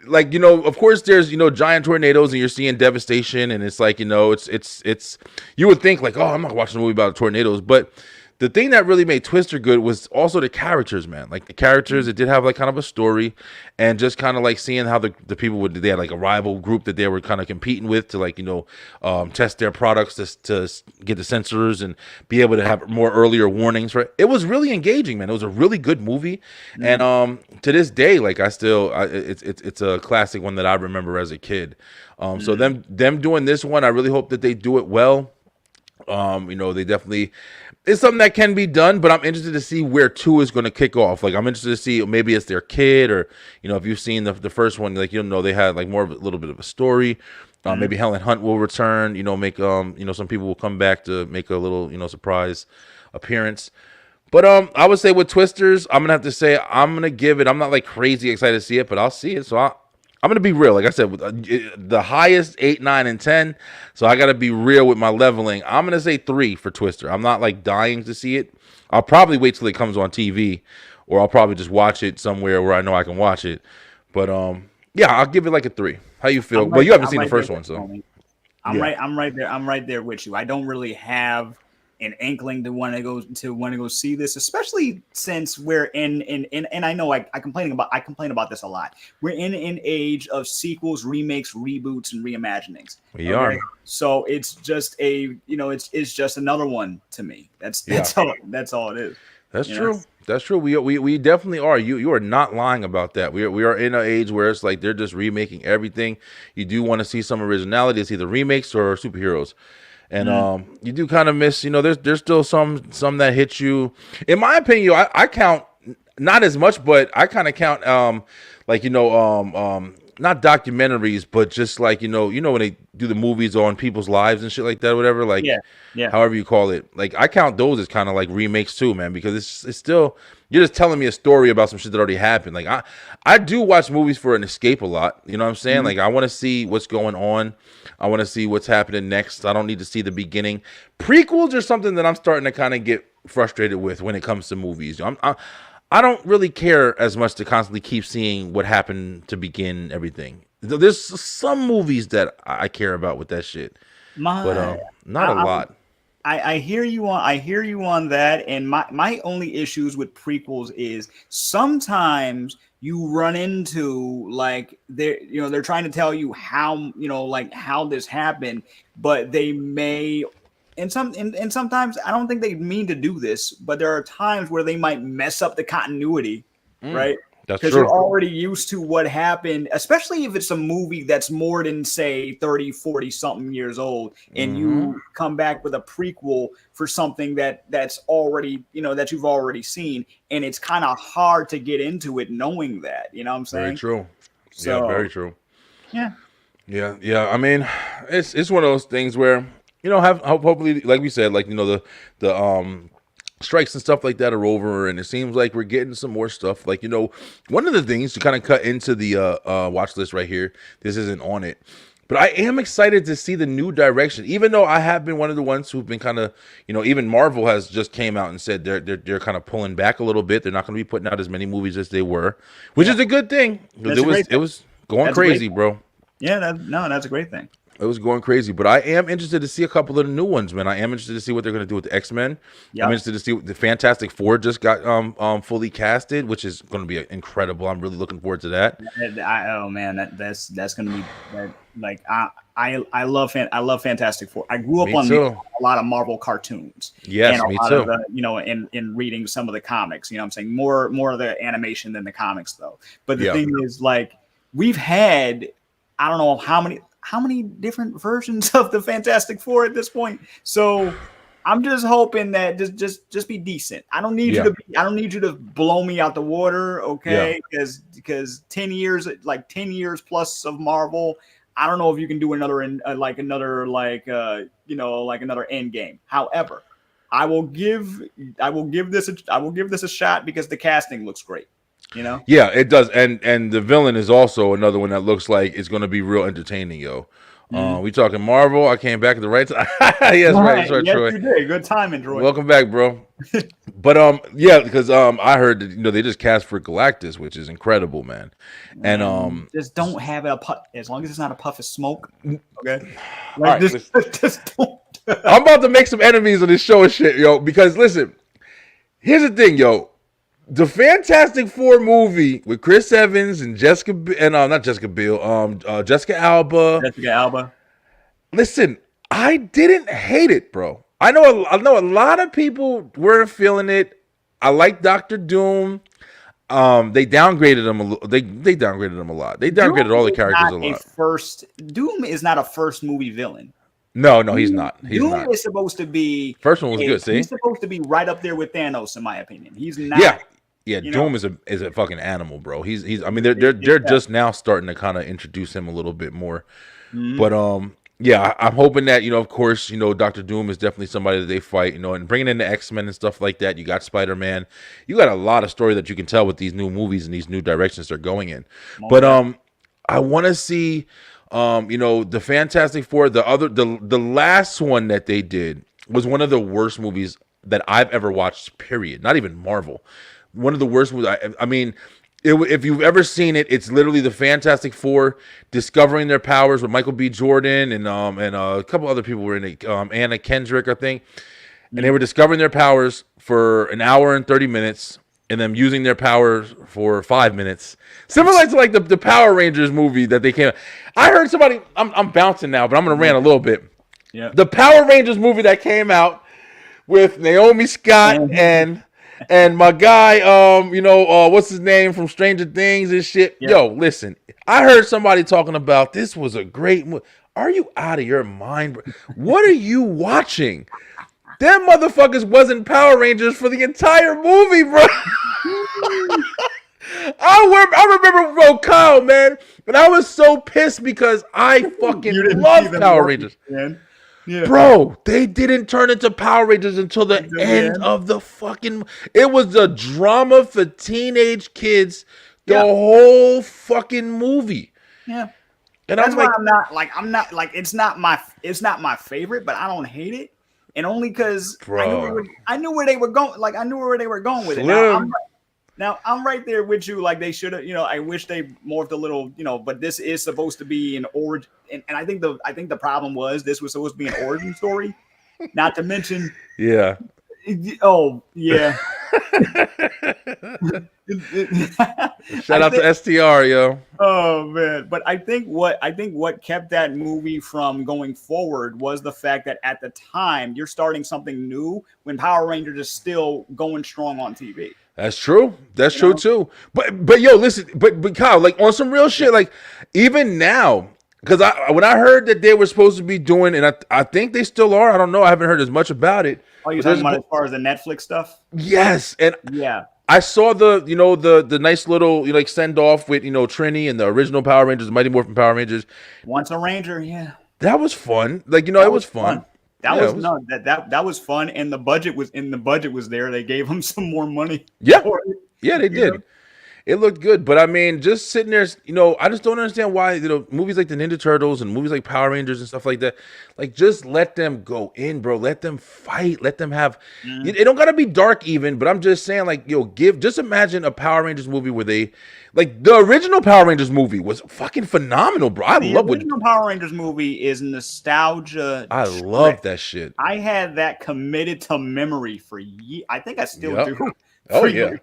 like of course, there's giant tornadoes, and you're seeing devastation, and it's like it's. You would think like, oh, I'm not watching a movie about tornadoes, but the thing that really made Twister good was also the characters, man. Like the characters, it did have like kind of a story, and just kind of like seeing how the people they had like a rival group that they were kind of competing with to like test their products to get the sensors and be able to have more earlier warnings. Right? It was really engaging, man. It was a really good movie, and to this day, like it's a classic one that I remember as a kid. So them doing this one, I really hope that they do it well. They definitely. It's something that can be done, but I'm interested to see where 2 is going to kick off. Like, I'm interested to see maybe it's their kid, or if you've seen the first one, like they had like more of a little bit of a story. Maybe Helen Hunt will return. Make some people will come back to make a little surprise appearance. But I would say with Twisters, I'm gonna have to say I'm gonna give it. I'm not like crazy excited to see it, but I'll see it. So I'm gonna be real. Like I said, with the highest 8, 9, and 10. So I gotta be real with my leveling. I'm gonna say 3 for Twister. I'm not like dying to see it. I'll probably wait till it comes on TV, or I'll probably just watch it somewhere where I know I can watch it. But yeah, I'll give it like a 3. How you feel? Well, you haven't seen the first one, so I'm right there. I'm right there with you. I don't really have an inkling to want to go see this, especially since we're in and I know I complain about this a lot. We're in an age of sequels, remakes, reboots, and reimaginings. We are. So it's just it's just another one to me. That's all it is. That's true. That's true. We definitely are. You are not lying about that. We are in an age where it's like they're just remaking everything. You do want to see some originality. It's either remakes or superheroes. And you do kind of miss, there's still some that hit you. In my opinion, I count not as much, but I kind of count not documentaries, but just like when they do the movies on people's lives and shit like that, whatever, like however you call it. Like I count those as kind of like remakes too, man, because it's still you're just telling me a story about some shit that already happened. Like I do watch movies for an escape a lot. You know what I'm saying? Like I want to see what's going on. I want to see what's happening next. I don't need to see the beginning. Prequels are something that I'm starting to kind of get frustrated with when it comes to movies. I don't really care as much to constantly keep seeing what happened to begin everything. There's some movies that I care about with that shit, but not a lot. I hear you on that, and my only issues with prequels is sometimes you run into like they're trying to tell you how how this happened, but they may and sometimes I don't think they mean to do this, but there are times where they might mess up the continuity, right? Because you're already used to what happened, especially if it's a movie that's more than, say, 30, 40 something years old, and you come back with a prequel for something that's already, that you've already seen. And it's kind of hard to get into it knowing that, you know what I'm saying? Very true. So, yeah, very true. Yeah. Yeah. I mean, it's one of those things where, hopefully, like we said, like, the strikes and stuff like that are over, and it seems like we're getting some more stuff. Like, one of the things to kind of cut into the watch list right here, this isn't on it, but I am excited to see the new direction, even though I have been one of the ones who've been kind of, even Marvel has just came out and said they're kind of pulling back a little bit. They're not going to be putting out as many movies as they were, which is a good thing. It was going crazy, bro. Yeah, that's a great thing. It was going crazy, but I am interested to see a couple of the new ones, man. I am interested to see what they're going to do with the X-Men. Yep. I'm interested to see what the Fantastic Four just got fully casted, which is going to be incredible. I'm really looking forward to that. That's going to be like I love Fantastic Four. I grew up on a lot of Marvel cartoons. Yes, and me too. Of in reading some of the comics. I'm saying more of the animation than the comics though. But the thing is, like, we've had I don't know how many different versions of the Fantastic Four at this point. So I'm just hoping that just be decent. I don't need you to blow me out the water, okay? Because 10 years plus of Marvel, I don't know if you can do another another end game. However, I will give this a shot because the casting looks great. You know? Yeah, it does. And the villain is also another one that looks like it's going to be real entertaining, yo. We talking Marvel. I came back at the right time. Yes, right, yes, Troy. You did. Good timing, Troy. Welcome back, bro. But yeah, because I heard that they just cast for Galactus, which is incredible, man. And just don't have a puff as long as it's not a puff of smoke. Okay. Like, just don't. I'm about to make some enemies on this show and shit, yo. Because listen, here's the thing, yo. The Fantastic Four movie with Chris Evans and Jessica not Jessica Biel, Jessica Alba. Jessica Alba. Listen, I didn't hate it, bro. I know a lot of people weren't feeling it. I like Dr. Doom. They downgraded him a little. They downgraded him a lot. They downgraded all the characters a lot. Doom is not a first movie villain. No, he's not. Doom is supposed to be. First one was good. See, he's supposed to be right up there with Thanos, in my opinion. He's not. Yeah. Doom is a fucking animal, bro. He's. I mean, they're just now starting to kind of introduce him a little bit more, but yeah, I'm hoping that of course, Dr. Doom is definitely somebody that they fight, and bringing in the X-Men and stuff like that. You got Spider-Man. You got a lot of story that you can tell with these new movies and these new directions they're going in. But I want to see. The Fantastic Four, the last one that they did was one of the worst movies that I've ever watched, period. Not even Marvel. One of the worst movies. I mean, if you've ever seen it, it's literally the Fantastic Four discovering their powers with Michael B. Jordan and a couple other people were in it. Anna Kendrick, I think. And they were discovering their powers for an hour and 30 minutes. And them using their powers for 5 minutes, similar to like the Power Rangers movie that they came. I heard somebody. I'm bouncing now, but I'm gonna rant a little bit. Yeah. The Power Rangers movie that came out with Naomi Scott and my guy. What's his name from Stranger Things and shit. Yeah. Yo, listen. I heard somebody talking about this was a great movie. Are you out of your mind, bro? What are you watching? Them motherfuckers wasn't Power Rangers for the entire movie, bro. I remember, bro, Kyle, man. But I was so pissed because I fucking love Power Rangers. Yeah. Bro, they didn't turn into Power Rangers until the end of the fucking... It was a drama for teenage kids the whole fucking movie. Yeah. And that's why I'm not like it's not my favorite, but I don't hate it. And only because I knew where they were going. Like I knew where they were going with it. Now I'm right there with you. Like they should have. I wish they morphed a little. But this is supposed to be an origin. And I think the problem was this was supposed to be an origin story. Not to mention. Yeah. Oh yeah. Shout out to STR, yo. Oh man, but I think what kept that movie from going forward was the fact that at the time you're starting something new when Power Rangers is still going strong on TV. That's true. That's true too. But yo, listen. But Kyle, like on some real shit, like even now, because when I heard that they were supposed to be doing, and I think they still are. I don't know. I haven't heard as much about it. Oh, you're talking about as far as the Netflix stuff? Yes, and yeah. I saw the nice little send off with Trini and the original Power Rangers, the Mighty Morphin Power Rangers. Once a Ranger, yeah. That was fun. Like it was fun. That was fun, and the budget was there. They gave them some more money. Yeah, they did. It looked good, but I mean, just sitting there, I just don't understand why, movies like the Ninja Turtles and movies like Power Rangers and stuff like that, like just let them go in, bro. Let them fight. Let them have. It don't gotta be dark even, but I'm just saying, like, just imagine a Power Rangers movie where they, like, the original Power Rangers movie was fucking phenomenal, bro. The original Power Rangers movie is nostalgia. I love that shit. I had that committed to memory for years. I think I still do. Oh yeah.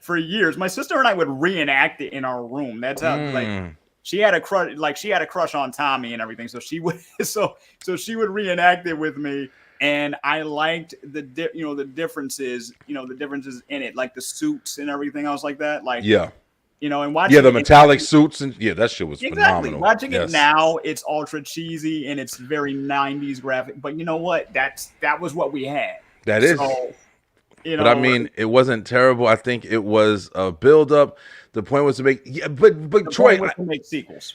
For years, my sister and I would reenact it in our room. That's how like she had a crush on Tommy and everything. So she would so she would reenact it with me, and I liked the differences in it, like the suits and everything else like that. Like and watching the metallic suits and that shit was phenomenal. Watching it now, it's ultra cheesy and it's very 90s graphic. But you know what? That was what we had. That is. But I mean, it wasn't terrible. I think it was a build up. The point was to make, but Troy, to make sequels.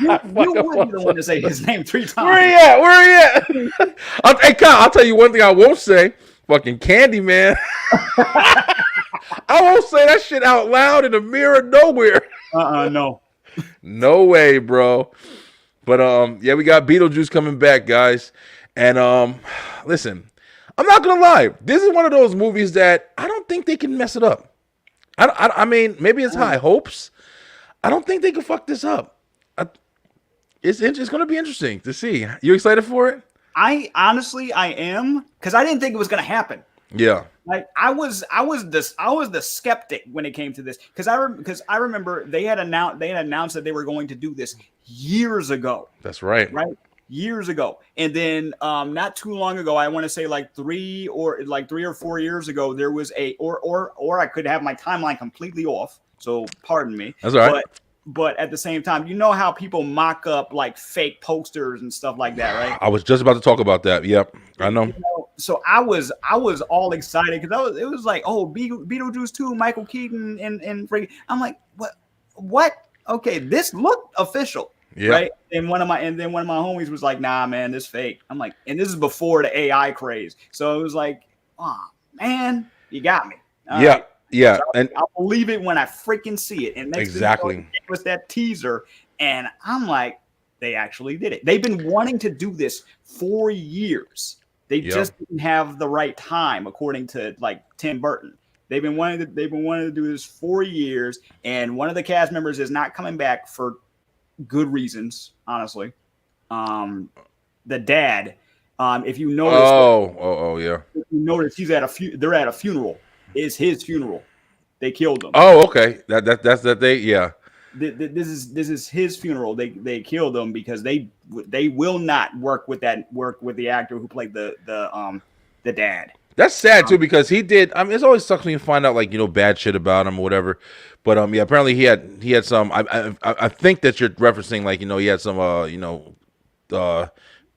You would be the one to say his name 3 times. Where he at? Where he at? Hey, Kyle, I'll tell you one thing I won't say. Fucking Candyman. I won't say that shit out loud in the mirror nowhere. No. No way, bro. But yeah, we got Beetlejuice coming back, guys. And listen, I'm not gonna lie. This is one of those movies that I don't think they can mess it up. I mean, maybe it's high hopes. I don't think they can fuck this up. It's going to be interesting to see. You excited for it? I honestly am, because I didn't think it was going to happen. Yeah. Like I was the skeptic when it came to this, because I remember they had announced that they were going to do this years ago. That's right. Right. Years ago. And then not too long ago, I want to say like 3 or 4 years ago, there was or I could have my timeline completely off. So pardon me. That's all right. But at the same time, you know how people mock up like fake posters and stuff like that, right? I was just about to talk about that. Yep, I know. You know, so I was all excited because it was like, oh, Beetlejuice 2, Michael Keaton and I'm like, what? Okay, this looked official, right? And then one of my homies was like, nah, man, this fake. I'm like, and this is before the AI craze, so it was like, oh man, you got me. All right. Yeah, So and I'll believe it when I freaking see it. And next exactly, thing it was that teaser, and I'm like, they actually did it. They've been wanting to do this for years. They just didn't have the right time, according to like Tim Burton. They've been wanting to do this for years, and one of the cast members is not coming back for good reasons, honestly. The dad, if you notice, yeah, if you notice he's at they're at a funeral. Is his funeral. They killed him. Oh, okay. That's that they This is his funeral. They killed him because they will not work with the actor who played the dad. That's sad too, because he did. I mean, it's always sucks when you find out like, you know, bad shit about him or whatever. But yeah, apparently he had some. I think that you're referencing, like, you know, he had some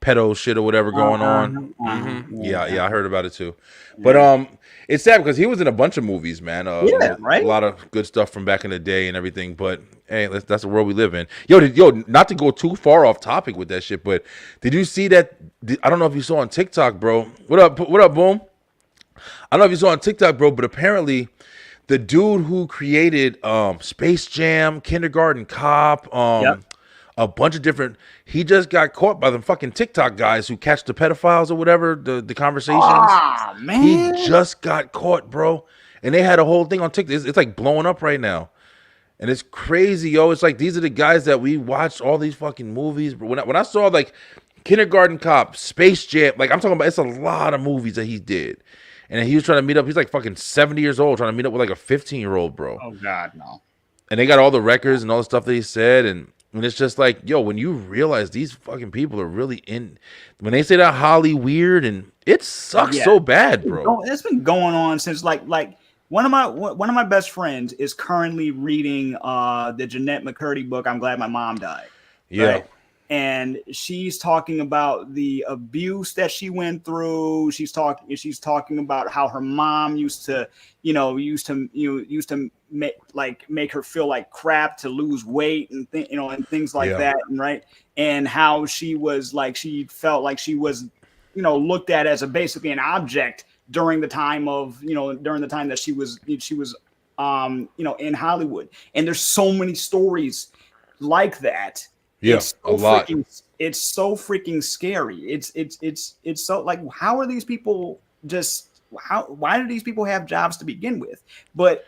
pedo shit or whatever going on. Yeah, I heard about it too. But it's sad because he was in a bunch of movies, man. Right. A lot of good stuff from back in the day and everything. But hey, that's the world we live in. Yo, not to go too far off topic with that shit, but did you see that? I don't know if you saw on TikTok, bro. What up, Boom? I don't know if you saw on TikTok, bro, but apparently the dude who created Space Jam, Kindergarten Cop, a bunch of different. He just got caught by the fucking TikTok guys who catch the pedophiles or whatever, the conversations. Ah, man. He just got caught, bro. And they had a whole thing on TikTok. It's like blowing up right now. And it's crazy, yo. It's like these are the guys that we watched all these fucking movies. But when I saw like Kindergarten Cop, Space Jam, like I'm talking about, it's a lot of movies that he did. And he was trying to meet up. He's like fucking 70 years old, trying to meet up with like a 15-year-old, bro. Oh, God, no. And they got all the records and all the stuff that he said. And it's just like, yo, when you realize these fucking people are really in, when they say that Holly weird, and it sucks so bad, bro. It's been going on since like one of my best friends is currently reading the Jeanette McCurdy book, I'm Glad My Mom Died. Yeah. Right? And she's talking about the abuse that she went through. She's talking about how her mom used to make her feel like crap to lose weight and and things like that, and right, and how she felt like she was looked at as basically an object during the time that she was in Hollywood. And there's so many stories like that. Yeah, a lot. It's so freaking scary. It's so like, how are these people why do these people have jobs to begin with? But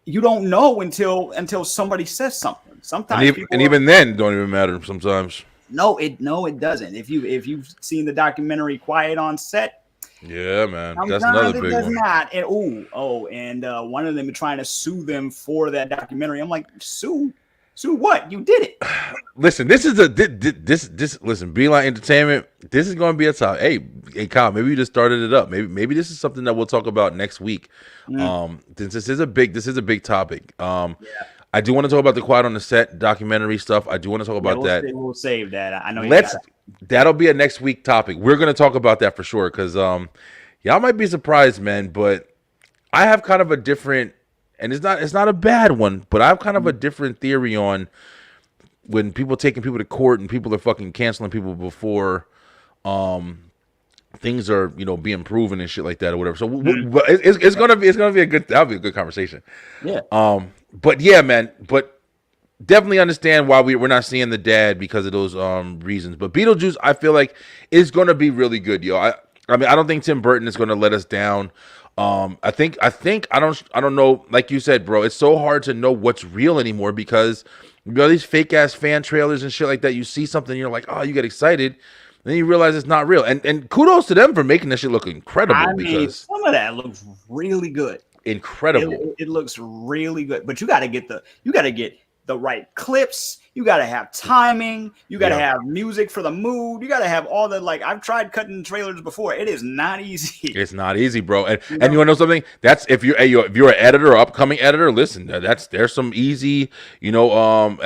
you don't know until somebody says something. Sometimes even then don't even matter sometimes. No, it doesn't. If you've seen the documentary Quiet on Set, yeah, man, that's another big one. Not. And one of them trying to sue them for that documentary. I'm like, sue what? You did it. Listen, this is listen, Beeline Entertainment. This is going to be a time. Hey, Kyle, maybe you just started it up. Maybe this is something that we'll talk about next week. This is a big topic. I do want to talk about the Quiet on the Set documentary stuff. I do want to talk about that. We'll save that. I know. That'll be a next week topic. We're going to talk about that for sure, because y'all might be surprised, man. But I have kind of a different. And it's not a bad one, but I have kind of a different theory on when people taking people to court and people are fucking canceling people before things are, you know, being proven and shit like that or whatever. So but it's gonna be a good, that'll be a good conversation. Yeah. But yeah, man, but definitely understand why we're not seeing the dad because of those reasons. But Beetlejuice, I feel like is gonna be really good, yo. I mean, I don't think Tim Burton is gonna let us down. I think I don't know, like you said, bro, it's so hard to know what's real anymore because you know these fake ass fan trailers and shit like that. You see something, you're like, oh, you get excited. Then you realize it's not real, and kudos to them for making this shit look incredible. I mean, because some of that looks really good. Incredible. It looks really good, but you got to get the right clips. You got to have timing. You got to have music for the mood. You got to have all the, like, I've tried cutting trailers before. It is not easy. It's not easy, bro. And you want to know something? That's if you're an editor or upcoming editor. Listen, there's some easy, you know,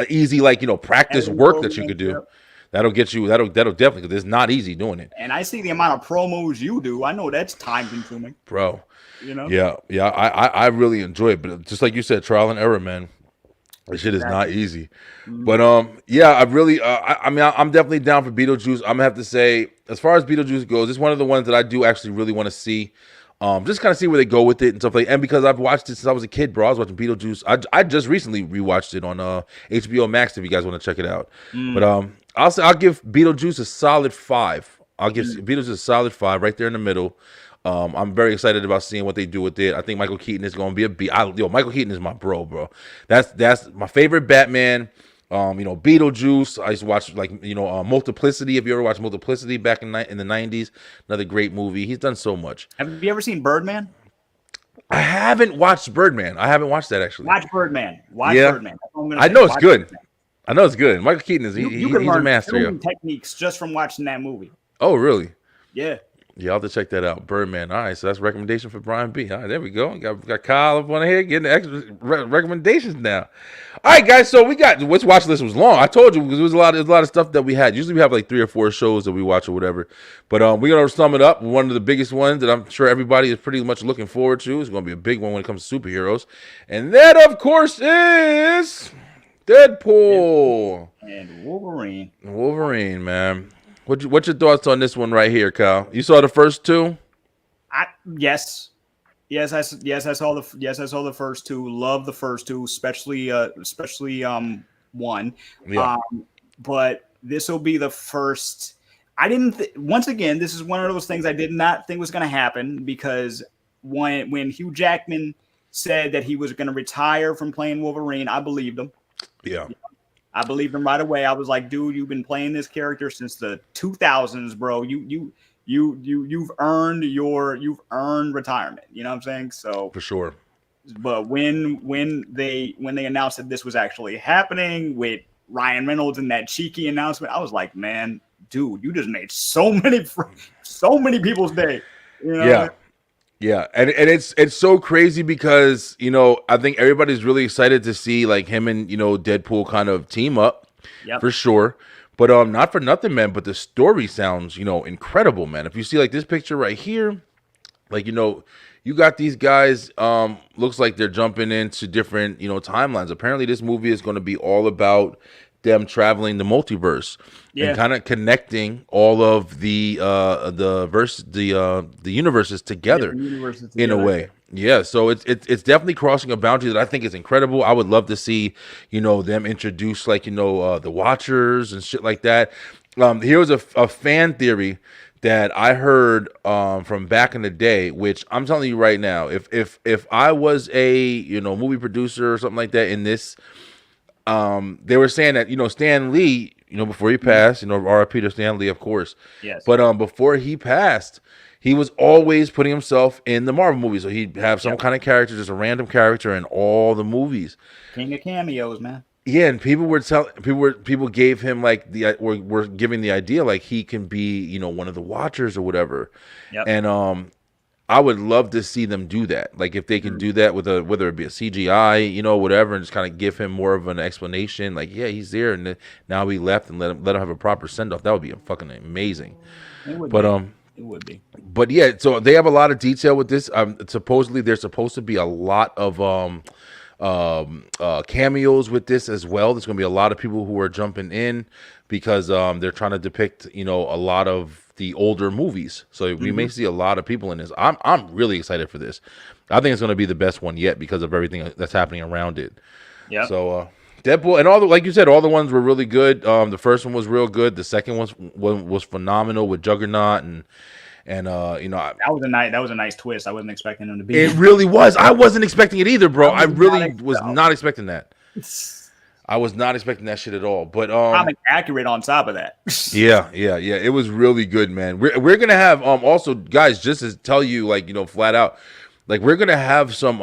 easy like, you know, practice work that you could do. That'll get you. That'll definitely, because it's not easy doing it. And I see the amount of promos you do. I know that's time consuming, bro. You know. Yeah. I really enjoy it, but just like you said, trial and error, man. This shit is not easy. But yeah, I really, I mean, I'm definitely down for Beetlejuice. I'm gonna have to say, as far as Beetlejuice goes, it's one of the ones that I do actually really want to see. Just kind of see where they go with it and stuff like. And because I've watched it since I was a kid, bro. I was watching Beetlejuice. I just recently rewatched it on HBO Max. If you guys want to check it out, but I'll give Beetlejuice a solid 5. I'll give Beetlejuice a solid 5 right there in the middle. I'm very excited about seeing what they do with it. I think Michael Keaton is going to be a B. Michael Keaton is my bro. That's my favorite Batman. You know, Beetlejuice. I used to watch, like, you know, Multiplicity. If you ever watched Multiplicity back in the 90s, another great movie. He's done so much. Have you ever seen Birdman? I haven't watched Birdman. I haven't watched that actually. Watch Birdman. Birdman. I know it's good. I know it's good. Michael Keaton is he's a master. Filming techniques just from watching that movie. Oh, really? Yeah. Yeah, I'll have to check that out. Birdman. All right, so that's a recommendation for Brian B. All right, there we go. Got Kyle up on here getting the extra recommendations now. All right, guys. So we got which watch list was long. I told you because there was a lot of stuff that we had. Usually we have like 3 or 4 shows that we watch or whatever. But we're gonna sum it up. One of the biggest ones that I'm sure everybody is pretty much looking forward to. It's gonna be a big one when it comes to superheroes, and that of course is Deadpool and Wolverine. Wolverine, man. What's your thoughts on this one right here, Kyle? You saw the first 2? Yes, I saw the first 2. Love the first 2, especially one. Yeah. But this will be the first. I didn't. Once again, this is one of those things I did not think was going to happen because when Hugh Jackman said that he was going to retire from playing Wolverine, I believed him. Yeah. I believed him right away. I was like, dude, you've been playing this character since the 2000s, bro. You've earned retirement. You know what I'm saying? So for sure. But when they announced that this was actually happening with Ryan Reynolds and that cheeky announcement, I was like, man, dude, you just made so many people's day. You know? Yeah. Yeah, and it's so crazy because, you know, I think everybody's really excited to see like him and, you know, Deadpool kind of team up for sure. But not for nothing, man, but the story sounds, you know, incredible, man. If you see like this picture right here, like, you know, you got these guys, looks like they're jumping into different, you know, timelines. Apparently this movie is going to be all about them traveling the multiverse and kind of connecting all of the universes together in a way. Yeah, so it's definitely crossing a boundary that I think is incredible. I would love to see, you know, them introduce like, you know, the Watchers and shit like that. Here was a fan theory that I heard from back in the day, which I'm telling you right now, if I was a, you know, movie producer or something like that in this, they were saying that, you know, Stan Lee, you know, before he passed, you know, R.I.P. to Stan Lee, of course. Yes. But before he passed, he was always putting himself in the Marvel movies. So he'd have some kind of character, just a random character in all the movies. King of cameos, man. Yeah, and people gave him like were giving the idea like he can be, you know, one of the Watchers or whatever. Yep. And I would love to see them do that. Like if they can do that with whether it be a CGI, you know, whatever, and just kind of give him more of an explanation. Like, yeah, he's there, and now he left, and let him have a proper send off. That would be fucking amazing. It would be. But yeah, so they have a lot of detail with this. Supposedly there's supposed to be a lot of cameos with this as well. There's going to be a lot of people who are jumping in because they're trying to depict, a lot of the older movies. So we may see a lot of people in this. I'm really excited for this. I think it's going to be the best one yet because of everything that's happening around it. Yeah. So Deadpool and all the, like you said, all the ones were really good. The first one was real good. The second one was phenomenal with Juggernaut and that was a nice twist. I wasn't expecting him to be. It really was. I wasn't expecting it either, bro. I really was not expecting that. I was not expecting that shit at all. But comic accurate on top of that. yeah. It was really good, man. We're gonna have also, guys, just to tell you, like, flat out, like, we're gonna have some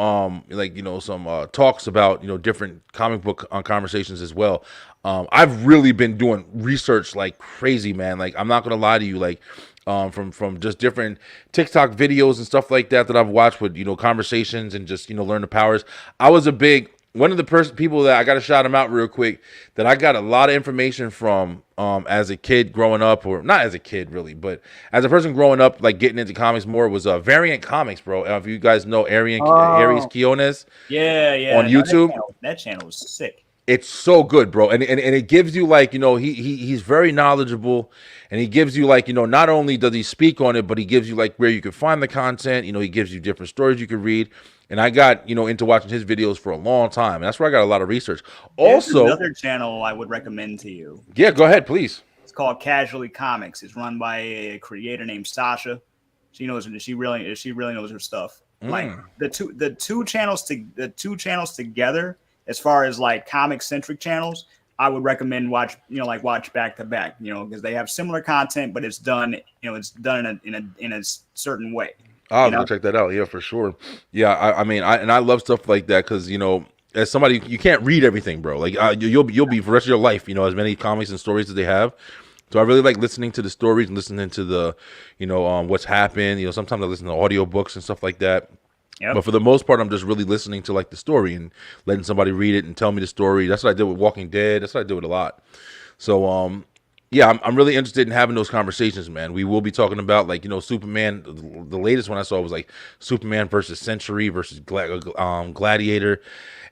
some talks about different comic book conversations as well. I've really been doing research like crazy, man. Like, I'm not gonna lie to you, like. From just different TikTok videos and stuff like that I've watched with conversations and just learn the powers. I was one of the people that I got to shout him out real quick that I got a lot of information from as a kid growing up, or not as a kid really, but as a person growing up, like getting into comics more, was Variant Comics, bro. If you guys know Aries Quiones, on YouTube, that channel was sick. It's so good, bro, and it gives you like he's very knowledgeable. And he gives you like, not only does he speak on it, but he gives you like where you can find the content. He gives you different stories you can read. And I got, into watching his videos for a long time. And that's where I got a lot of research. Also, another channel I would recommend to you. Yeah, go ahead, please. It's called Casually Comics. It's run by a creator named Sasha. She really knows her stuff. Like the two channels together, as far as like comic centric channels, I would recommend watch back to back, because they have similar content, but it's done in a certain way. I'll go check that out. Yeah, for sure. Yeah, I love stuff like that because as somebody, you can't read everything, bro. Like you'll be for the rest of your life, as many comics and stories as they have. So I really like listening to the stories and listening to the, what's happened. Sometimes I listen to audiobooks and stuff like that. Yep. But for the most part, I'm just really listening to like the story and letting somebody read it and tell me the story. That's what I did with Walking Dead. That's what I did with a lot. So, yeah, I'm really interested in having those conversations, man. We will be talking about like, Superman. The latest one I saw was like Superman versus Century versus Gladiator.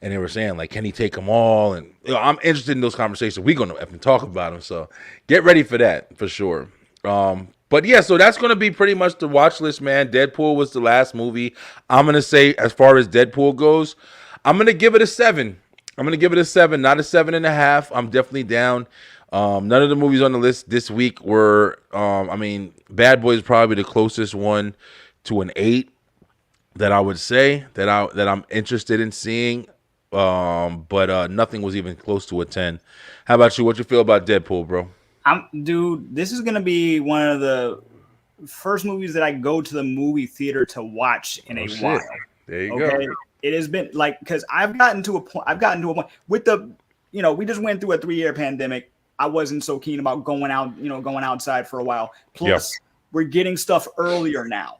And they were saying like, can he take them all? And I'm interested in those conversations. We're going to have to talk about them. So get ready for that for sure. But yeah, so that's going to be pretty much the watch list, man. Deadpool was the last movie. I'm going to say, as far as Deadpool goes, I'm going to give it a 7. I'm going to give it a 7, not a 7.5. I'm definitely down. None of the movies on the list this week were, Bad Boys is probably the closest one to an 8 that I would say that I'm interested in seeing. But nothing was even close to a 10. How about you? What you feel about Deadpool, bro? Dude, this is gonna be one of the first movies that I go to the movie theater to watch in a while. There you go. It has been like, because I've gotten to a point with the, we just went through a 3-year pandemic. I wasn't so keen about going outside for a while. Plus, we're getting stuff earlier now.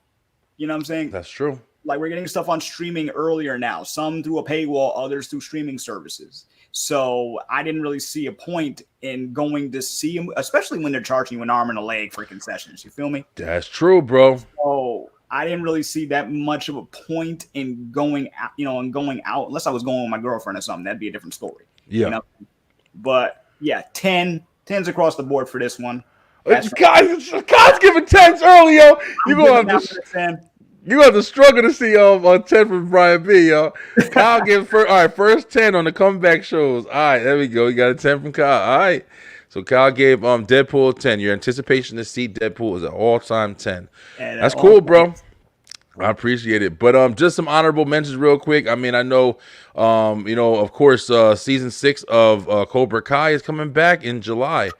You know what I'm saying? That's true. Like, we're getting stuff on streaming earlier now. Some through a paywall, others through streaming services. So I didn't really see a point in going to see them, especially when they're charging you an arm and a leg for concessions. You feel me? That's true, bro. So I didn't really see that much of a point in going out, unless I was going with my girlfriend or something. That'd be a different story. Yeah. But yeah, 10s across the board for this one. God's giving 10s early, yo. You're going to struggle to see a 10 from Brian B, yo. Kyle gave first 10 on the comeback shows. All right, there we go. You got a 10 from Kyle. All right. So Kyle gave Deadpool 10. Your anticipation to see Deadpool is an all-time 10. That's cool, bro. I appreciate it. But just some honorable mentions real quick. I know, of course, season 6 of Cobra Kai is coming back in July.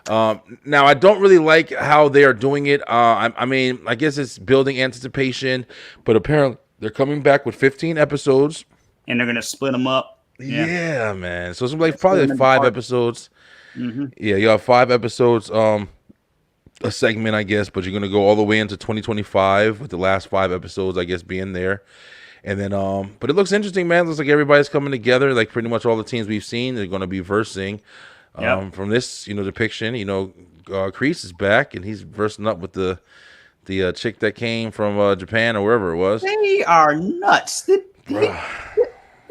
Now, I don't really like how they are doing it. I guess it's building anticipation, but apparently they're coming back with 15 episodes. And they're going to split them up. Yeah, man. So it's probably like 5 episodes. Mm-hmm. Yeah, you have 5 episodes, a segment, I guess, but you're going to go all the way into 2025 with the last 5 episodes, I guess, being there. And then, but it looks interesting, man. It looks like everybody's coming together. Like pretty much all the teams we've seen, they're going to be versing. From this, depiction, Kreese is back and he's versing up with the chick that came from Japan or wherever it was. They are nuts. We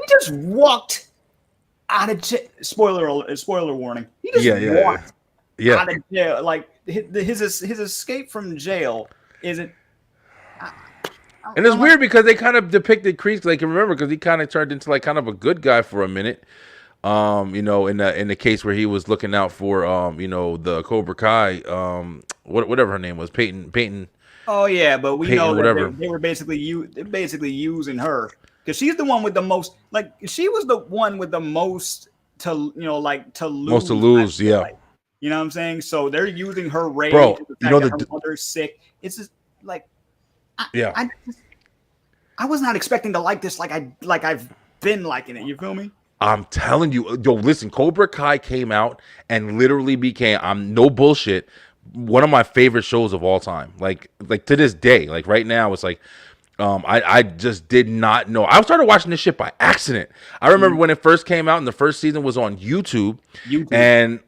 just walked out of jail. Spoiler warning. He just walked out of jail. Like his escape from jail isn't. And it's weird because they kind of depicted Kreese, like, remember, because he kind of turned into like kind of a good guy for a minute. You know, in the case where he was looking out for you know, the Cobra Kai, whatever her name was, Peyton. Oh yeah, but we know whatever. that they were basically using her because she's the one with the most. Like she was the one with the most to lose. Most to lose, yeah. Like, you know what I'm saying? So they're using her rage. Bro, you know, her mother's sick. It's just like. I was not expecting to like this like I've been liking it. You feel me? I'm telling you, yo, listen, Cobra Kai came out and literally became, I'm no bullshit, one of my favorite shows of all time. Like to this day, like right now, it's like, I just did not know. I started watching this shit by accident. I remember when it first came out and the first season was on YouTube. And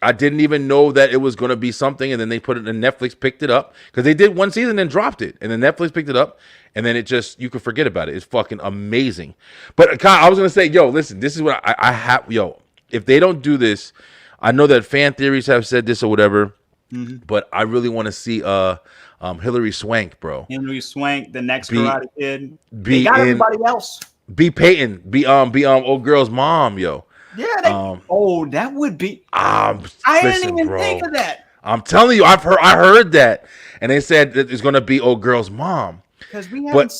I didn't even know that it was going to be something, and then they put it in Netflix, picked it up, because they did one season and dropped it, and then Netflix picked it up, and then it just, you could forget about it. It's fucking amazing. But Kyle, I was going to say, yo, listen, this is what I have, yo, if they don't do this, I know that fan theories have said this or whatever, but I really want to see Hilary Swank, bro. Hilary Swank, the next Karate Kid. They got everybody else. Be Peyton, be old girl's mom, yo. Yeah, that would be. I didn't even think of that. I'm telling you, I heard that, and they said that it's gonna be old girl's mom. Because we haven't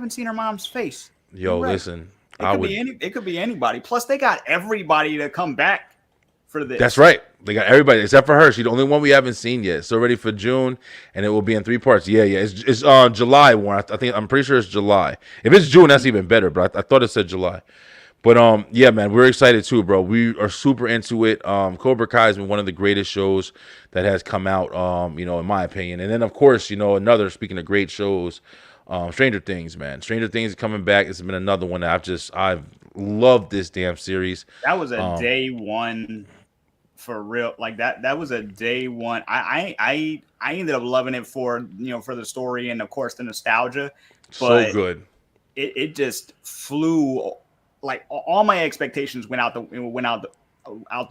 seen her mom's face. Yo, listen, it could be anybody. Plus, they got everybody to come back for this. That's right. They got everybody except for her. She's the only one we haven't seen yet. So ready for June, and it will be in 3 parts. Yeah. It's July one. I'm pretty sure it's July. If it's June, that's even better. But I thought it said July. But yeah, man, we're excited too, bro. We are super into it. Cobra Kai has been one of the greatest shows that has come out, you know, in my opinion. And then of course, you know, speaking of great shows, Stranger Things, man. Stranger Things is coming back. It's been another one that I've loved this damn series. That was a day one for real. Like that was a day one. I ended up loving it for the story and of course the nostalgia. But so good. It just flew. Like all my expectations went out the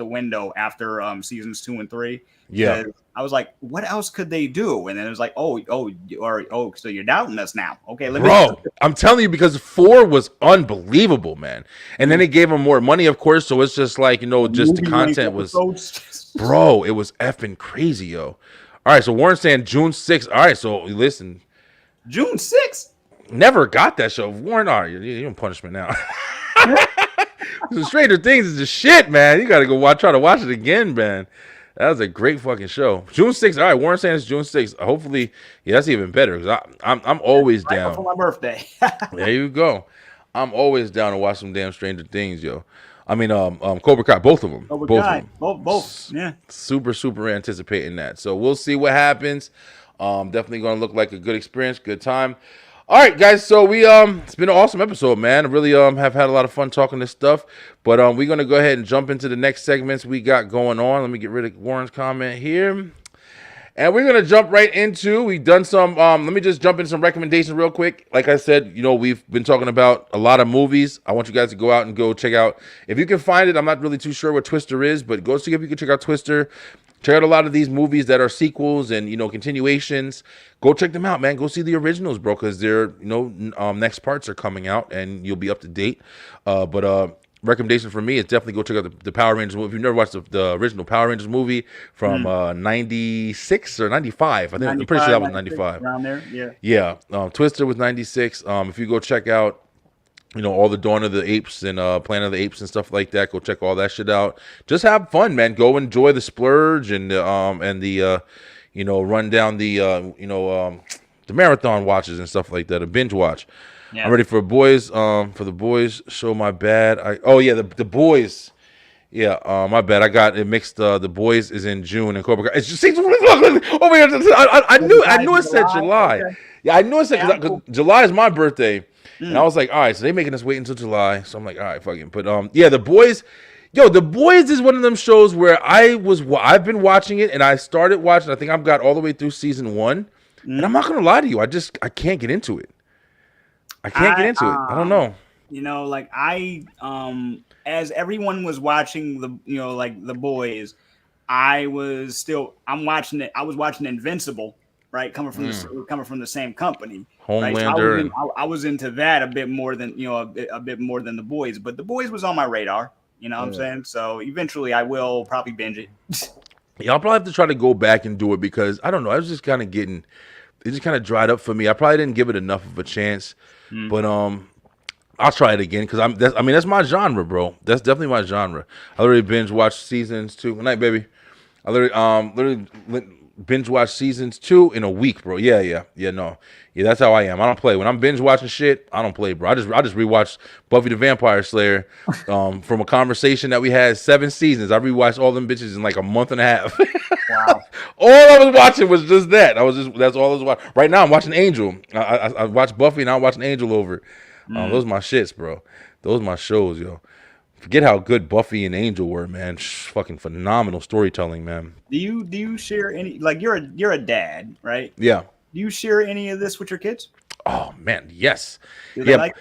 window after seasons 2 and 3. Yeah, I was like, what else could they do? And then it was like, so you're doubting us now? Okay, I'm telling you, because 4 was unbelievable, man. And then they gave them more money, of course. So it's just like, just the content was, bro, it was effing crazy, yo. All right, so Warren's saying June 6th. All right, so listen, June 6th. Never got that show. Warren, you're in punishment now. Stranger Things is the shit, man. You got to go try to watch it again, man. That was a great fucking show. June 6th. All right, Warren saying it's June 6th. Hopefully, that's even better because I'm always down. For my birthday. There you go. I'm always down to watch some damn Stranger Things, yo. I mean, Cobra Kai, both of them. Both. Yeah. Super anticipating that. So we'll see what happens. Definitely going to look like a good experience, good time. All right, guys. So we it's been an awesome episode, man. I really have had a lot of fun talking this stuff. But we're gonna go ahead and jump into the next segments we got going on. Let me get rid of Warren's comment here. And we're gonna jump right into. We've done some. Let me just jump into some recommendations real quick. Like I said, we've been talking about a lot of movies. I want you guys to go out and go check out. If you can find it, I'm not really too sure what Twister is, but go see if you can check out Twister. Check out a lot of these movies that are sequels and continuations. Go check them out, man. Go see the originals, bro, because their next parts are coming out and you'll be up to date. But recommendation for me is definitely go check out the Power Rangers movie. If you've never watched the original Power Rangers movie from 96 or 95, I think I'm pretty sure that was 95. Around there, yeah. Yeah, Twister was 96. If you go check out all the Dawn of the Apes and Planet of the Apes and stuff like that, go check all that shit out. Just have fun, man. Go enjoy the splurge and the run down the marathon watches and stuff like that, a binge watch. Yeah. I'm ready for boys. For the boys show, my bad. The boys. Yeah, my bad. I got it mixed. The boys is in June and Cobra Kai. It's just oh my God! I knew it said July. Okay. Yeah, I knew it said because July is my birthday. And I was like, all right, so they're making us wait until July. So I'm like, all right, fucking. But The Boys, The Boys is one of them shows where I've been watching it and I started watching. I think I've got all the way through season 1. And I'm not gonna lie to you, I can't get into it. I can't get into it. I don't know. You know, like as everyone was watching like the boys, I'm watching it. I was watching Invincible, right? Coming from the same company, right? So Homelander. I was into that a bit more than a bit more than the boys, but the boys was on my radar. You know what I'm saying? So eventually, I will probably binge it. Yeah, I'll probably have to try to go back and do it because I don't know. I was just kind of it just kind of dried up for me. I probably didn't give it enough of a chance, but I'll try it again because that's my genre, bro. That's definitely my genre. I already binge watched seasons 2. Good night, baby. I literally binge watch seasons 2 in a week, bro. Yeah. That's how I am. I don't play when I'm binge watching shit. I don't play, bro. I just rewatched Buffy the Vampire Slayer from a conversation that we had 7 seasons. I rewatched all them bitches in like a month and a half. Wow. All I was watching was just that. That's all I was watching. Right now I'm watching Angel. I watched Buffy and I'm watching Angel over. Those are my shits, bro. Those are my shows, yo. Forget how good Buffy and Angel were, man. Fucking phenomenal storytelling, man. Do you share any, like, you're a dad, right? Yeah. Do you share any of this with your kids? Oh man, yes. Do they like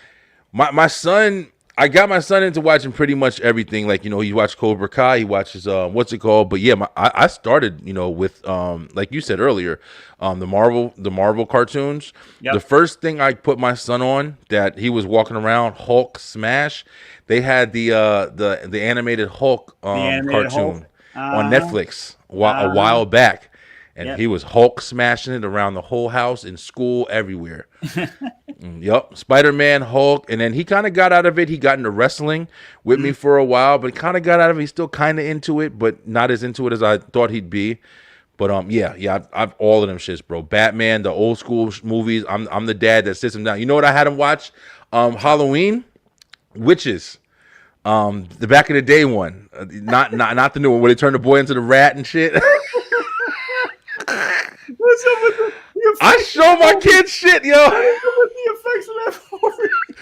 my son. I got my son into watching pretty much everything. Like, he watched Cobra Kai. He watches what's it called? But yeah, I started with like you said earlier, the Marvel cartoons. Yep. The first thing I put my son on that he was walking around, Hulk Smash. They had the animated Hulk cartoon on Netflix a while back. And he was Hulk smashing it around the whole house, in school, everywhere. Yep. Spider-Man, Hulk. And then he kind of got out of it. He got into wrestling with me for a while, but kind of got out of it. He's still kind of into it, but not as into it as I thought he'd be. But I've all of them shits, bro. Batman, the old school movies. I'm the dad that sits him down. You know what I had him watch? Halloween, Witches. The back of the day one. Not the new one where they turn the boy into the rat and shit. What's up with the I show my kids shit, yo. What's the effects of that for?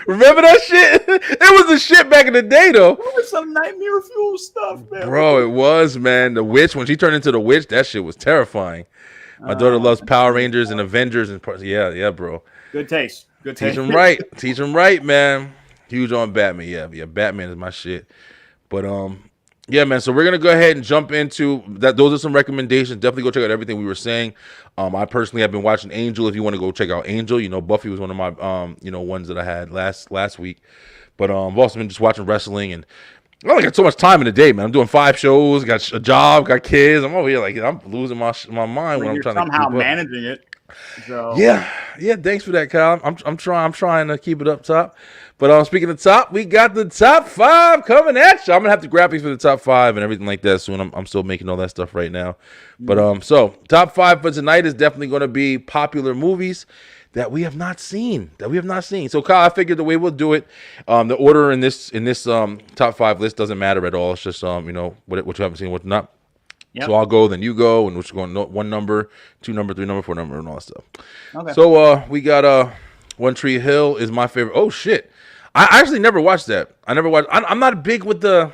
Remember that shit? It was the shit back in the day, though. It was some nightmare fuel stuff, man. Bro, it was, man. The witch, when she turned into the witch, that shit was terrifying. My daughter loves Power Rangers and Avengers and yeah, bro. Good taste. Good taste. Teach them right, man. Huge on Batman. Yeah, Batman is my shit. But yeah, man. So we're gonna go ahead and jump into that. Those are some recommendations. Definitely go check out everything we were saying. I personally have been watching Angel. If you want to go check out Angel, Buffy was one of my ones that I had last week. But I've also been just watching wrestling, and I only got so much time in the day, man. I'm doing 5 shows, got a job, got kids. I'm over here like I'm losing my mind when I'm trying to somehow managing it. So yeah. Thanks for that, Kyle. I'm trying to keep it up top. But speaking of top, we got the top 5 coming at you. I'm gonna have to grab you for the top 5 and everything like that soon. I'm still making all that stuff right now. But so top 5 for tonight is definitely gonna be popular movies that we have not seen. So Kyle, I figured the way we'll do it, the order in this top 5 list doesn't matter at all. It's just what you haven't seen, what's not. Yep. So I'll go, then you go, and we're just going 1 number, 2 number, 3 number, 4 number, and all that stuff. Okay. So we got One Tree Hill is my favorite. Oh shit, I actually never watched that. I'm not big with the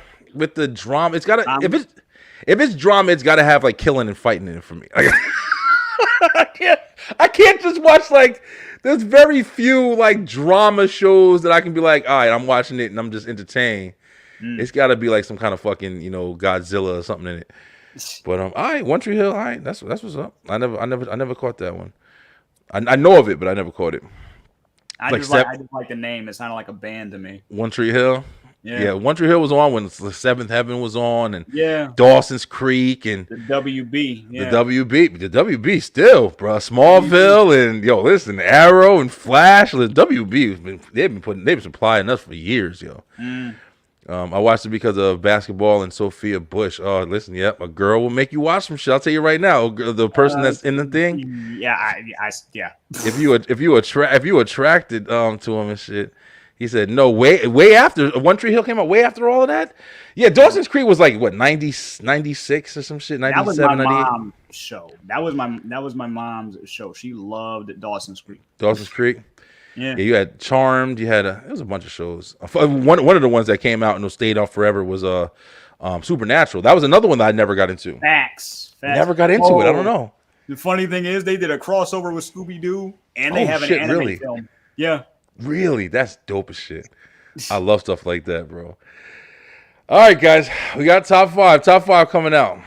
drama. It's gotta if it's drama, it's gotta have like killing and fighting in it for me. I can't just watch like. There's very few like drama shows that I can be like, all right, I'm watching it and I'm just entertained. It's got to be like some kind of fucking Godzilla or something in it. But all right, One Tree Hill, all right, that's what's up. I never caught that one. I know of it, but I never caught it. I just like the name. It sounded like a band to me. One Tree Hill. Yeah, One Tree Hill was on when the Seventh Heaven was on, and Dawson's Creek and the WB. Yeah. The WB still, bro. Smallville and listen, Arrow and Flash. The WB they've been supplying us for years, yo. I watched it because of basketball and Sophia Bush. Oh, listen, a girl will make you watch some shit. I'll tell you right now, the person that's in the thing. Yeah, If you attracted to him and shit, he said no. Way after One Tree Hill came out, way after all of that. Yeah, Dawson's Creek was like what 96 or some shit. 97, that was my mom's show. That was my mom's show. She loved Dawson's Creek. Dawson's Creek. Yeah, you had Charmed. You had it was a bunch of shows. One of the ones that came out and stayed out forever was Supernatural. That was another one that I never got into. Facts. Never got into it. I don't know. The funny thing is, they did a crossover with Scooby Doo, and they have an anime film. Yeah, really, that's dope as shit. I love stuff like that, bro. All right, guys, we got top five. Top five coming out.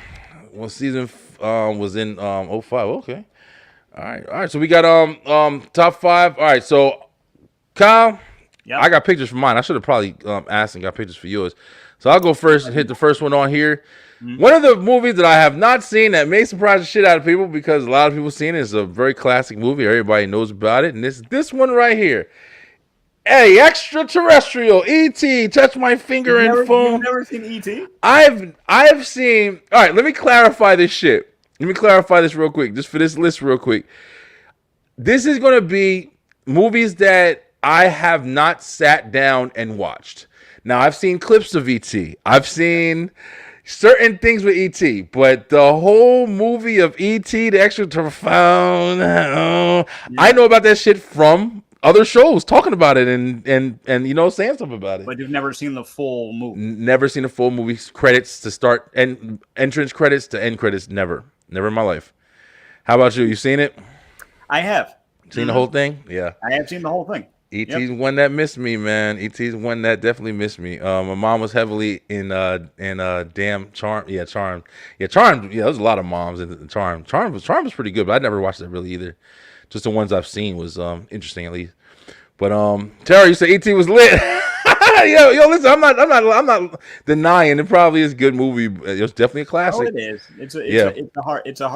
Well, season was in 05. Okay. All right. So we got top five. All right. So Kyle, I got pictures for mine. I should have probably asked and got pictures for yours. So I'll go first and hit the first one on here. One of the movies that I have not seen that may surprise the shit out of people because a lot of people seen it. It's a very classic movie. Everybody knows about it, and this one right here. Hey, extraterrestrial, E.T. Touch my finger and phone. You've never seen E.T.? I've seen. All right, let me clarify this shit. Let me clarify this real quick, just for this list real quick. This is going to be movies that I have not sat down and watched. Now, I've seen clips of E.T. I've seen certain things with E.T., but the whole movie of E.T., the extraterrestrial phone, I know about that shit from other shows talking about it and saying something about it. But you've never seen the full movie. Never seen the full movie. Credits to start and entrance credits to end credits. Never in my life. How about you? You seen it? I have. Seen the whole thing? Yeah. I have seen the whole thing. E.T.'s one that missed me, man. E.T.'s one that definitely missed me. My mom was heavily in damn Charm. Yeah, Charm. Yeah, Charm. Yeah, there's a lot of moms in Charm. Charm was pretty good, but I never watched that really either. Just the ones I've seen was interesting at least. But Tara, you said E.T. was lit. yo, listen, I'm not denying it. Probably is a good movie. It's definitely a classic. Oh, it is. It's a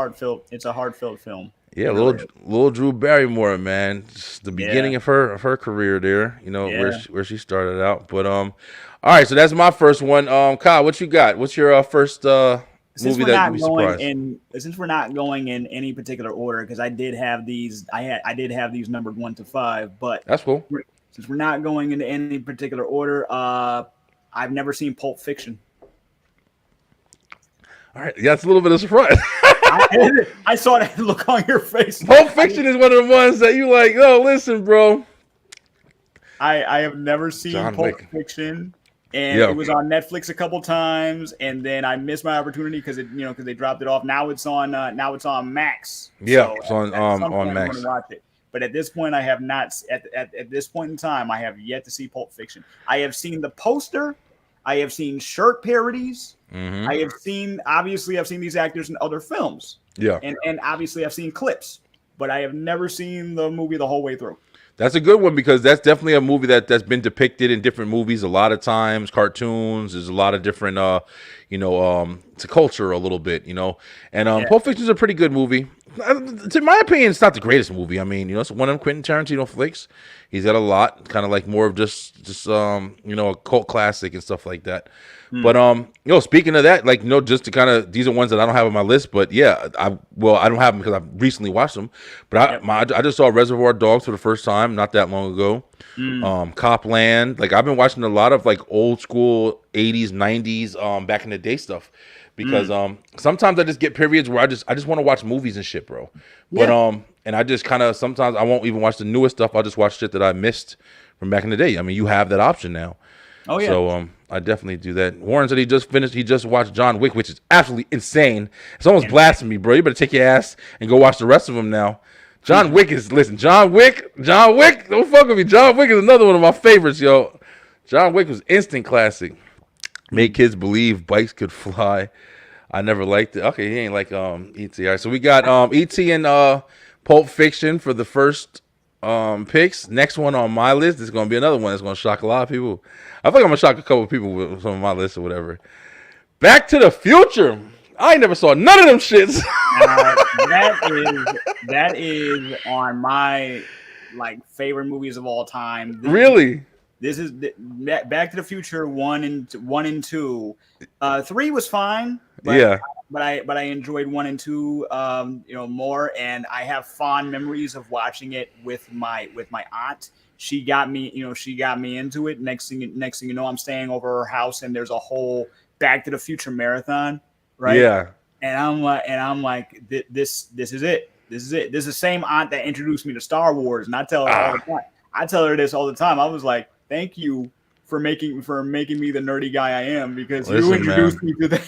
heartfelt film. Yeah, little Drew Barrymore, man. Just the beginning of her career there. Where she started out. But all right, so that's my first one. Kyle, what you got? What's your first movie that you surprised? Since we're not going in any particular order, because I did have these numbered 1 to 5, but that's cool. Since we're not going into any particular order, I've never seen Pulp Fiction. All right, that's a little bit of surprise. I saw that look on your face. Pulp Fiction is one of the ones that you like. Oh, listen, bro. I have never seen Pulp Fiction. And it was on Netflix a couple times, and then I missed my opportunity because they dropped it off. Now it's on Max. Yeah, so it's on Max. I'm gonna watch it. But at this point, I have not. At this point in time, I have yet to see Pulp Fiction. I have seen the poster. I have seen shirt parodies. Mm-hmm. I have seen. Obviously, I've seen these actors in other films. Yeah, and obviously, I've seen clips, but I have never seen the movie the whole way through. That's a good one because that's definitely a movie that's been depicted in different movies a lot of times, cartoons. There's a lot of different, to culture a little bit, And Pulp Fiction is a pretty good movie. In my opinion, it's not the greatest movie. I mean, it's one of them Quentin Tarantino flicks. He's got a lot, kind of like more of just a cult classic and stuff like that. But speaking of that, just to kind of, these are ones that I don't have on my list, but yeah, I don't have them because I've recently watched them. But I just saw Reservoir Dogs for the first time not that long ago. Copland, I've been watching a lot of old school 80s, 90s, back in the day stuff because sometimes I just get periods where I just want to watch movies and shit, bro. But and I just kind of sometimes I won't even watch the newest stuff. I'll just watch shit that I missed from back in the day. I mean, you have that option now. Oh yeah. So I definitely do that. Warren said he just watched John Wick, which is absolutely insane. It's almost blasphemy, bro. You better take your ass and go watch the rest of them now. John Wick, don't fuck with me. John Wick is another one of my favorites, yo. John Wick was instant classic. Made kids believe bikes could fly. I never liked it. Okay, he ain't like E.T. All right, so we got E.T. and Pulp Fiction for the first picks. Next one on my list is going to be another one that's going to shock a lot of people. I think I'm going to shock a couple of people with some of my lists or whatever. Back to the Future. I ain't never saw none of them shits. That is on my favorite movies of all time. Really? This is Back to the Future 1 and 2. 3 was fine. But, but I enjoyed 1 and 2 more, and I have fond memories of watching it with my aunt. She got me into it. Next thing you know, I'm staying over her house, and there's a whole Back to the Future marathon, right? Yeah. And I'm like, this is it. This is it. This is the same aunt that introduced me to Star Wars, and I tell her all the time. I tell her this all the time. I was like, thank you for making me the nerdy guy I am because you introduced me to that.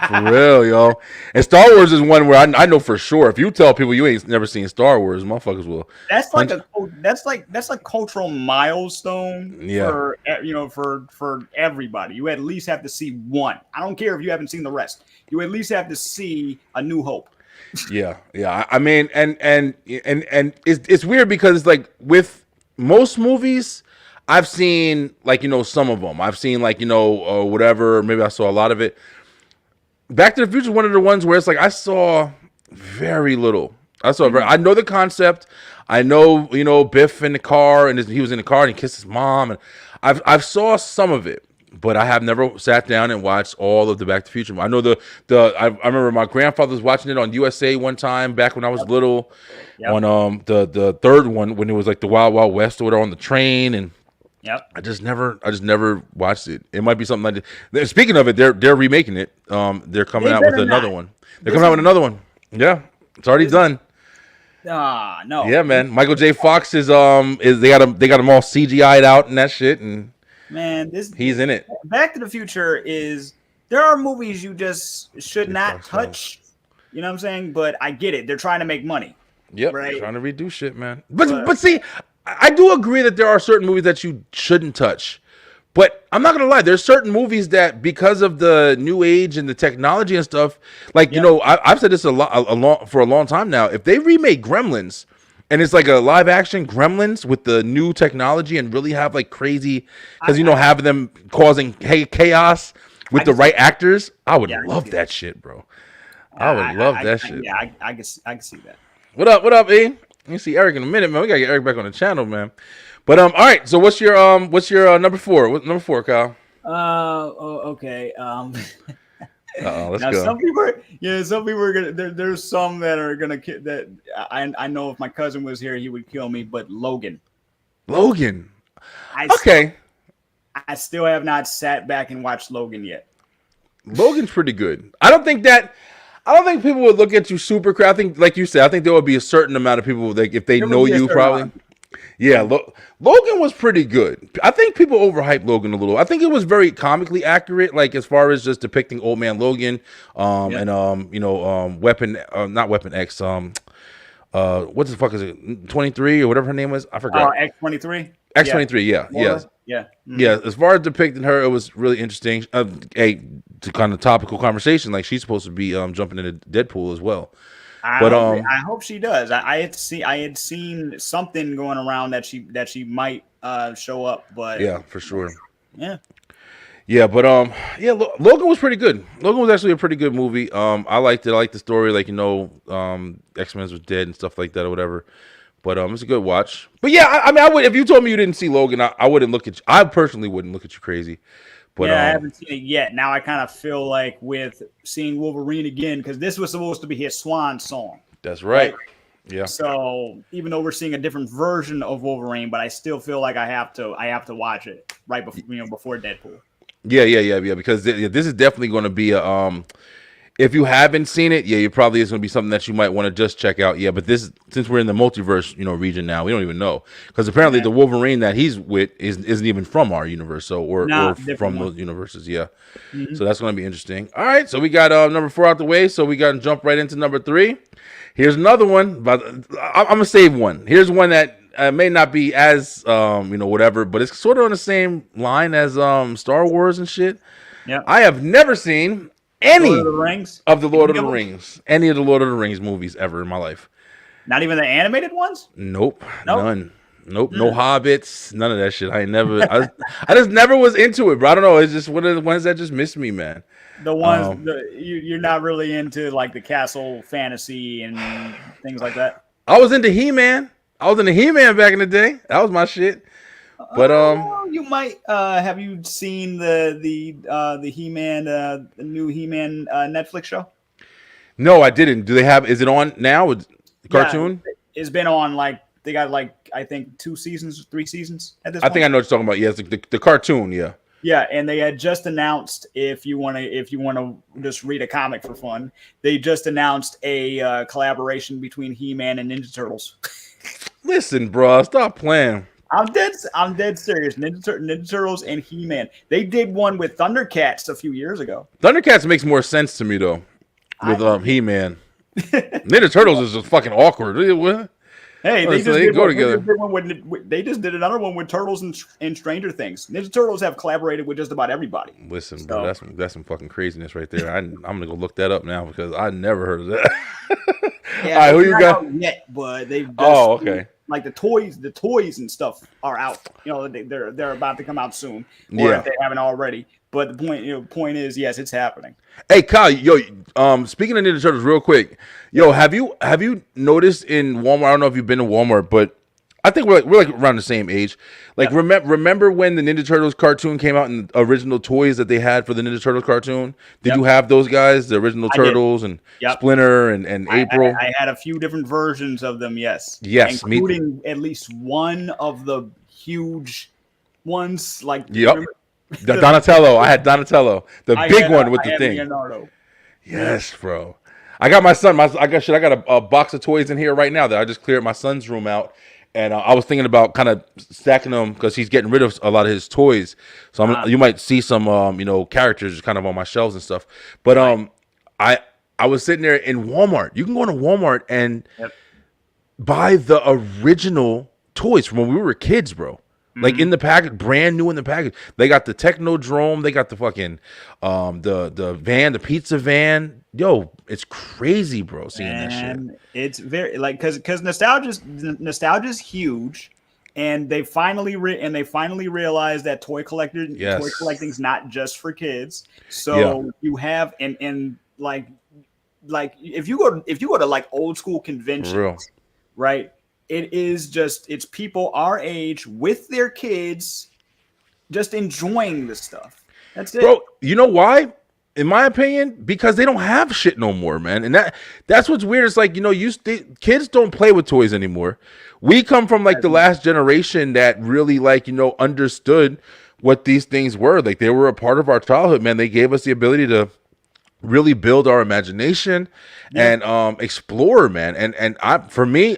For real, yo. And Star Wars is one where I know for sure. If you tell people you ain't never seen Star Wars, motherfuckers will. That's like that's a cultural milestone for for everybody. You at least have to see one. I don't care if you haven't seen the rest. You at least have to see A New Hope. Yeah. I mean, and it's weird because like with most movies, I've seen like some of them. I've seen like whatever. Maybe I saw a lot of it. Back to the Future is one of the ones where it's like I saw very little. I know the concept. I know Biff in the car and he was in the car and he kissed his mom, and I've saw some of it, but I have never sat down and watched all of the Back to the Future. I know I remember my grandfather was watching it on USA one time back when I was little. On the third one when it was like the Wild Wild West or whatever on the train, and I just never watched it. It might be something like that. Speaking of it, they're remaking it. They're coming out with another one. They're coming out with another one. Yeah, it's already done. No. Yeah, man. Michael J. Fox is they got him all CGI'd out and that shit, and man, he's in it. Back to the Future there are movies you just should not touch. You know what I'm saying? But I get it. They're trying to make money. Yep, right? Trying to redo shit, man. But see, I do agree that there are certain movies that you shouldn't touch. But I'm not gonna lie, there's certain movies that because of the new age and the technology and stuff, like I've said this for a long time now. If they remake Gremlins and it's like a live action Gremlins with the new technology and really have like crazy, because having them causing chaos with the right actors, I would love that shit, bro. I would love that shit. Yeah, I can see that. What up, E? You see Eric in a minute, man. We gotta get Eric back on the channel, man. But all right. So what's your number 4? What's number 4, Kyle? Okay. Let's now, go. some people are gonna. There's some that are gonna that I know if my cousin was here, he would kill me. But Logan. Okay. I still have not sat back and watched Logan yet. Logan's pretty good. I don't think people would look at you super crazy. I think, like you said, I think there would be a certain amount of people that if they know you, probably. Yeah, Logan was pretty good. I think people overhyped Logan a little. I think it was very comically accurate, like as far as just depicting old man Logan, Weapon, not Weapon X, what the fuck is it, 23 or whatever her name was? I forgot. X-23. X-23, yeah. Mm-hmm. Yeah, as far as depicting her, it was really interesting. To kind of topical conversation, like she's supposed to be jumping into Deadpool as well. I hope she does. I had seen something going around that she might show up, but yeah, for sure. Yeah, but Logan was pretty good. Logan was actually a pretty good movie. I liked it. I liked the story, like X-Men was dead and stuff like that or whatever. But it's a good watch. But yeah, I mean, I would, if you told me you didn't see Logan, I wouldn't look at you. I personally wouldn't look at you crazy. But I haven't seen it yet. Now I kind of feel like with seeing Wolverine again, because this was supposed to be his swan song. That's right. Yeah. So even though we're seeing a different version of Wolverine, but I still feel like I have to watch it right before before Deadpool. Yeah. Because this is definitely going to be a if you haven't seen it, it probably is going to be something that you might want to just check out. Yeah, but this, since we're in the multiverse, region now, we don't even know, because apparently the Wolverine that he's with isn't even from our universe, so or from those universes. Yeah, so that's going to be interesting. All right, so we got number 4 out the way, so we got to jump right into number 3. Here's another one, but I'm gonna save one. Here's one that may not be as whatever, but it's sort of on the same line as Star Wars and shit. Yeah, I have never seen any Lord of the Rings? Of the Lord of the Rings. Any of the Lord of the Rings movies ever in my life. Not even the animated ones? Nope. None. Nope. No Hobbits. None of that shit. I just never was into it, bro. I don't know. It's just one of the ones that just missed me, man. The ones you're not really into, like the castle fantasy and things like that. I was into He-Man. Back in the day. That was my shit. But you might have you seen the He-Man the new He-Man Netflix show? No, I didn't. Do they have? Is it on now with cartoon? Yeah, it's been on, like they got like I think 2 seasons, 3 seasons at this point. I think I know what you're talking about. Yes, the cartoon. Yeah. Yeah, and they had just announced, if you want to just read a comic for fun, they just announced a collaboration between He-Man and Ninja Turtles. Listen, bro, stop playing. I'm dead serious. Ninja Turtles and He-Man. They did one with Thundercats a few years ago. Thundercats makes more sense to me though. With He-Man. Ninja Turtles is just fucking awkward. What? Hey, they just go together. They just did another one with Turtles and Stranger Things. Ninja Turtles have collaborated with just about everybody. Listen, bro, that's some fucking craziness right there. I'm gonna go look that up now because I never heard of that. Yeah, all right, who you got? Yet, but they've just, okay. Like the toys and stuff are out. You know, they're about to come out soon, or if they haven't already. But the point is, yes, it's happening. Hey, Kyle, speaking of Ninja Turtles, real quick, have you noticed in Walmart? I don't know if you've been to Walmart, but I think we're like around the same age. Like, remember when the Ninja Turtles cartoon came out and the original toys that they had for the Ninja Turtles cartoon? Did you have those guys, the original Turtles and Splinter and April? I had a few different versions of them. Yes, including at least one of the huge ones. Like, the Donatello. I had Donatello, the big one with the thing. Leonardo. Yes, bro. I got my son. I got a box of toys in here right now that I just cleared my son's room out. And I was thinking about kind of stacking them because he's getting rid of a lot of his toys. So you might see some, characters kind of on my shelves and stuff. But I was sitting there in Walmart. You can go into Walmart and buy the original toys from when we were kids, bro. Like in the package, brand new in the package. They got the Technodrome. They got the fucking the van, the pizza van. Yo, it's crazy, bro. Seeing that shit. It's very because nostalgia's huge, and they finally realized that toy collecting's not just for kids. So you have and like if you go to like old school conventions, right? It's people our age with their kids just enjoying this stuff. That's it. Bro, you know why? In my opinion, because they don't have shit no more, man. And that's what's weird. It's like, kids don't play with toys anymore. We come from like the last generation that really understood what these things were. Like they were a part of our childhood, man. They gave us the ability to really build our imagination and explore, man. And for me,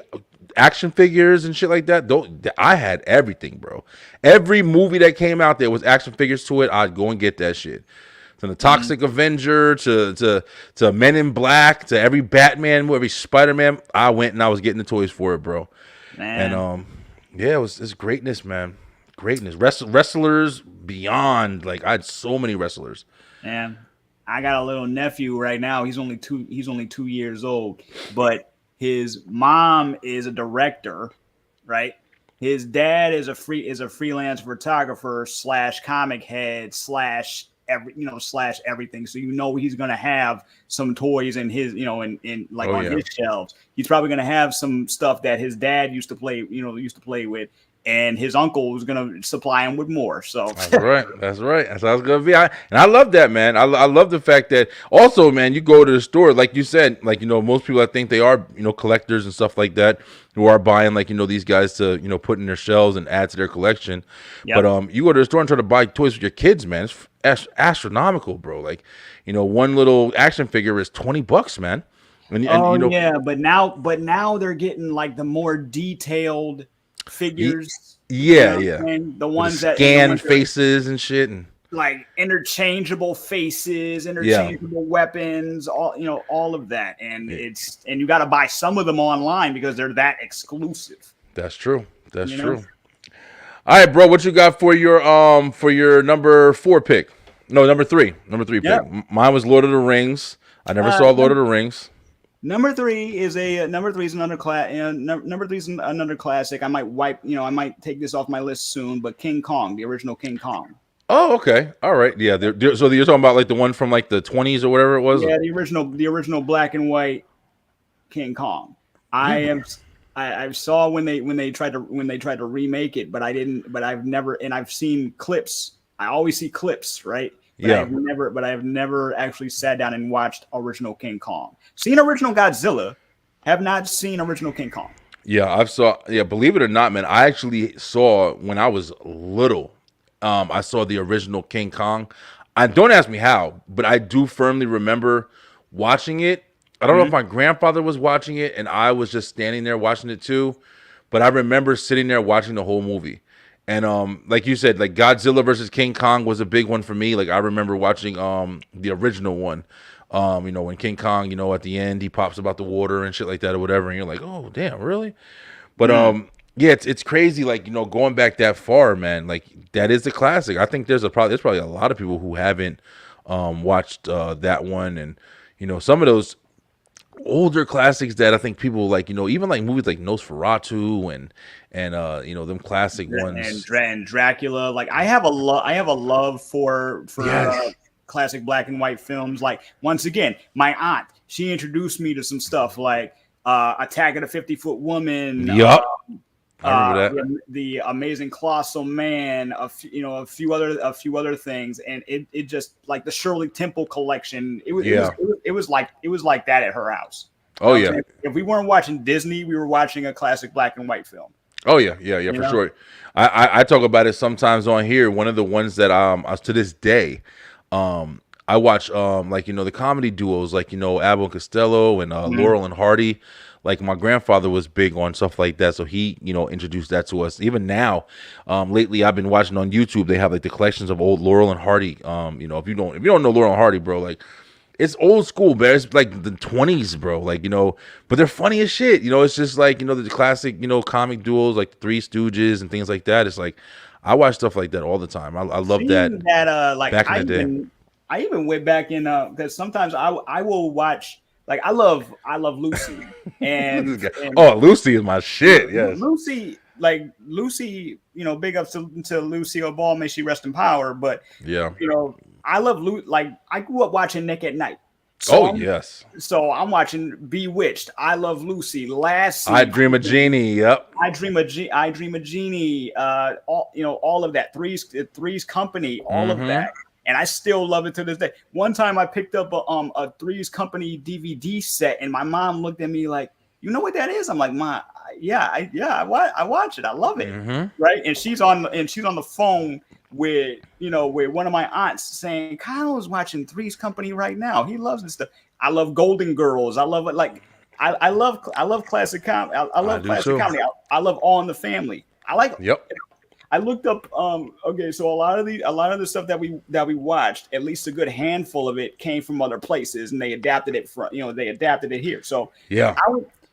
action figures and shit like that, I had everything, bro. Every movie that came out there was action figures to it. I'd go and get that shit. From the Toxic Avenger to Men in Black to every Batman, every Spider-Man, I went and I was getting the toys for it, bro. Man. And it's greatness, man. Greatness. Wrestlers beyond. Like I had so many wrestlers. Man, I got a little nephew right now. He's only 2 years old, but his mom is a director, right? His dad is a freelance photographer / comic head / everything. So he's gonna have some toys in his on his shelves. He's probably gonna have some stuff that his dad used to play with, and his uncle was gonna supply him with more. So that's right. That's how it's gonna be. And I love that, man. I love the fact that also, man, you go to the store, like you said, most people I think they are collectors and stuff like that who are buying these guys to put in their shelves and add to their collection. Yep. But you go to the store and try to buy toys for your kids, man. It's astronomical, bro. Like one little action figure is $20, man. But now they're getting like the more detailed figures. And the ones that scan faces and shit, and like interchangeable faces, interchangeable weapons, all of that. And you got to buy some of them online because they're that exclusive. That's true. That's true. All right, bro. What you got for your number 4 pick? No, number 3 pick. Mine was Lord of the Rings. I never saw Lord of the Rings. Number 3 is another classic. I might take this off my list soon, but King Kong, the original King Kong. Oh, okay. All right. Yeah. So you're talking about like the one from like the 20s or whatever it was? Yeah, the original black and white King Kong. I saw when they tried to remake it, but I've seen clips. I always see clips, right? But I've never actually sat down and watched original King Kong. Seen original Godzilla, have not seen original King Kong. Yeah, believe it or not, man, I actually saw when I was little. I saw the original King Kong. Don't ask me how, but I do firmly remember watching it. I don't know if my grandfather was watching it and I was just standing there watching it too. but I remember sitting there watching the whole movie. And like you said, like Godzilla versus King Kong was a big one for me. Like I remember watching the original one. You know, when King Kong, you know, at the end he pops about the water and shit like that or whatever, and you're like, oh damn, really? But yeah, it's crazy. Like, you know, going back that far, man. Like that is a classic. I think there's probably a lot of people who haven't watched that one, and you know, some of those older classics that I think people like, you know, even like movies like Nosferatu and you know, them classic ones and Dracula. Like I have a love for Yes. classic black and white films. Like once again, my aunt, she introduced me to some stuff like Attack of the 50-Foot Woman. Yup. I remember that. The Amazing Colossal Man, a few other things, and it just like the Shirley Temple collection. It was like that at her house. Oh yeah. If we weren't watching Disney, we were watching a classic black and white film. Oh yeah, for sure. I talk about it sometimes on here. One of the ones that to this day, I watch like, you know, the comedy duos like, you know, Abbott and Costello and Laurel and Hardy. Like my grandfather was big on stuff like that, so he, you know, introduced that to us. Even now, lately I've been watching on YouTube. They have like the collections of old Laurel and Hardy. You know, if you don't know Laurel and Hardy, bro, like it's old school, man. It's like the 20s, bro. Like, you know, but they're funny as shit. You know, it's just like, you know, the classic, you know, comic duos like the Three Stooges and things like that. It's like I watch stuff like that all the time. I love that. Like back in the day. I even went back in because sometimes I will watch. Like I love Lucy and Lucy is my shit. Yes, Lucy, you know, big ups to Lucille Ball, may she rest in power. But yeah, you know, I love like I grew up watching Nick at Night. So yes, so I'm watching Bewitched. I Love Lucy. Last season, I Dream of Jeannie. Yep, I Dream of Jeannie. All of that. Three's Company. All of that. And I still love it to this day. One time I picked up a Three's Company DVD set, and my mom looked at me like, "You know what that is?" I'm like, "Ma, I watch it. I love it." Right? And she's on the phone with one of my aunts saying, "Kyle's watching Three's Company right now. He loves this stuff." I love Golden Girls. I love it. Like I love classic comedy. I love classic comedy. I love All in the Family. I looked up. Okay, so a lot of the stuff that we watched, at least a good handful of it came from other places, and they adapted it here. So yeah.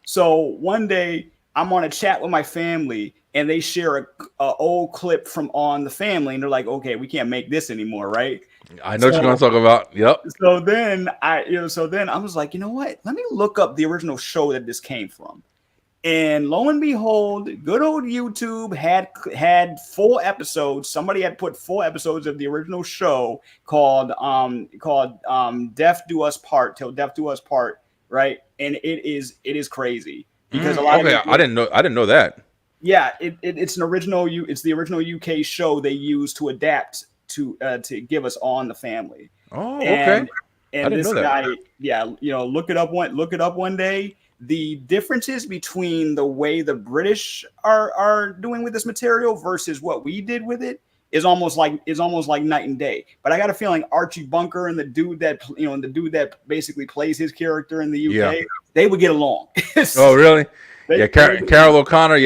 So one day I'm on a chat with my family, and they share a old clip from On the Family, and they're like, "Okay, we can't make this anymore, right?" I know what you're gonna talk about. Yep. So then I was like, you know what? Let me look up the original show that this came from. And lo and behold, good old YouTube had 4 episodes. Somebody had put 4 episodes of the original show called Death Do Us Part, Till Death Do Us Part, right? And it is crazy because a lot of people, I didn't know that. Yeah, it's the original UK show they used to adapt to give us On the Family. Oh, okay. And this guy, look it up one day. The differences between the way the British are doing with this material versus what we did with it is almost like night and day. But I got a feeling Archie Bunker and the dude that basically plays his character in the UK, they would get along. Oh, really? Carol O'Connor.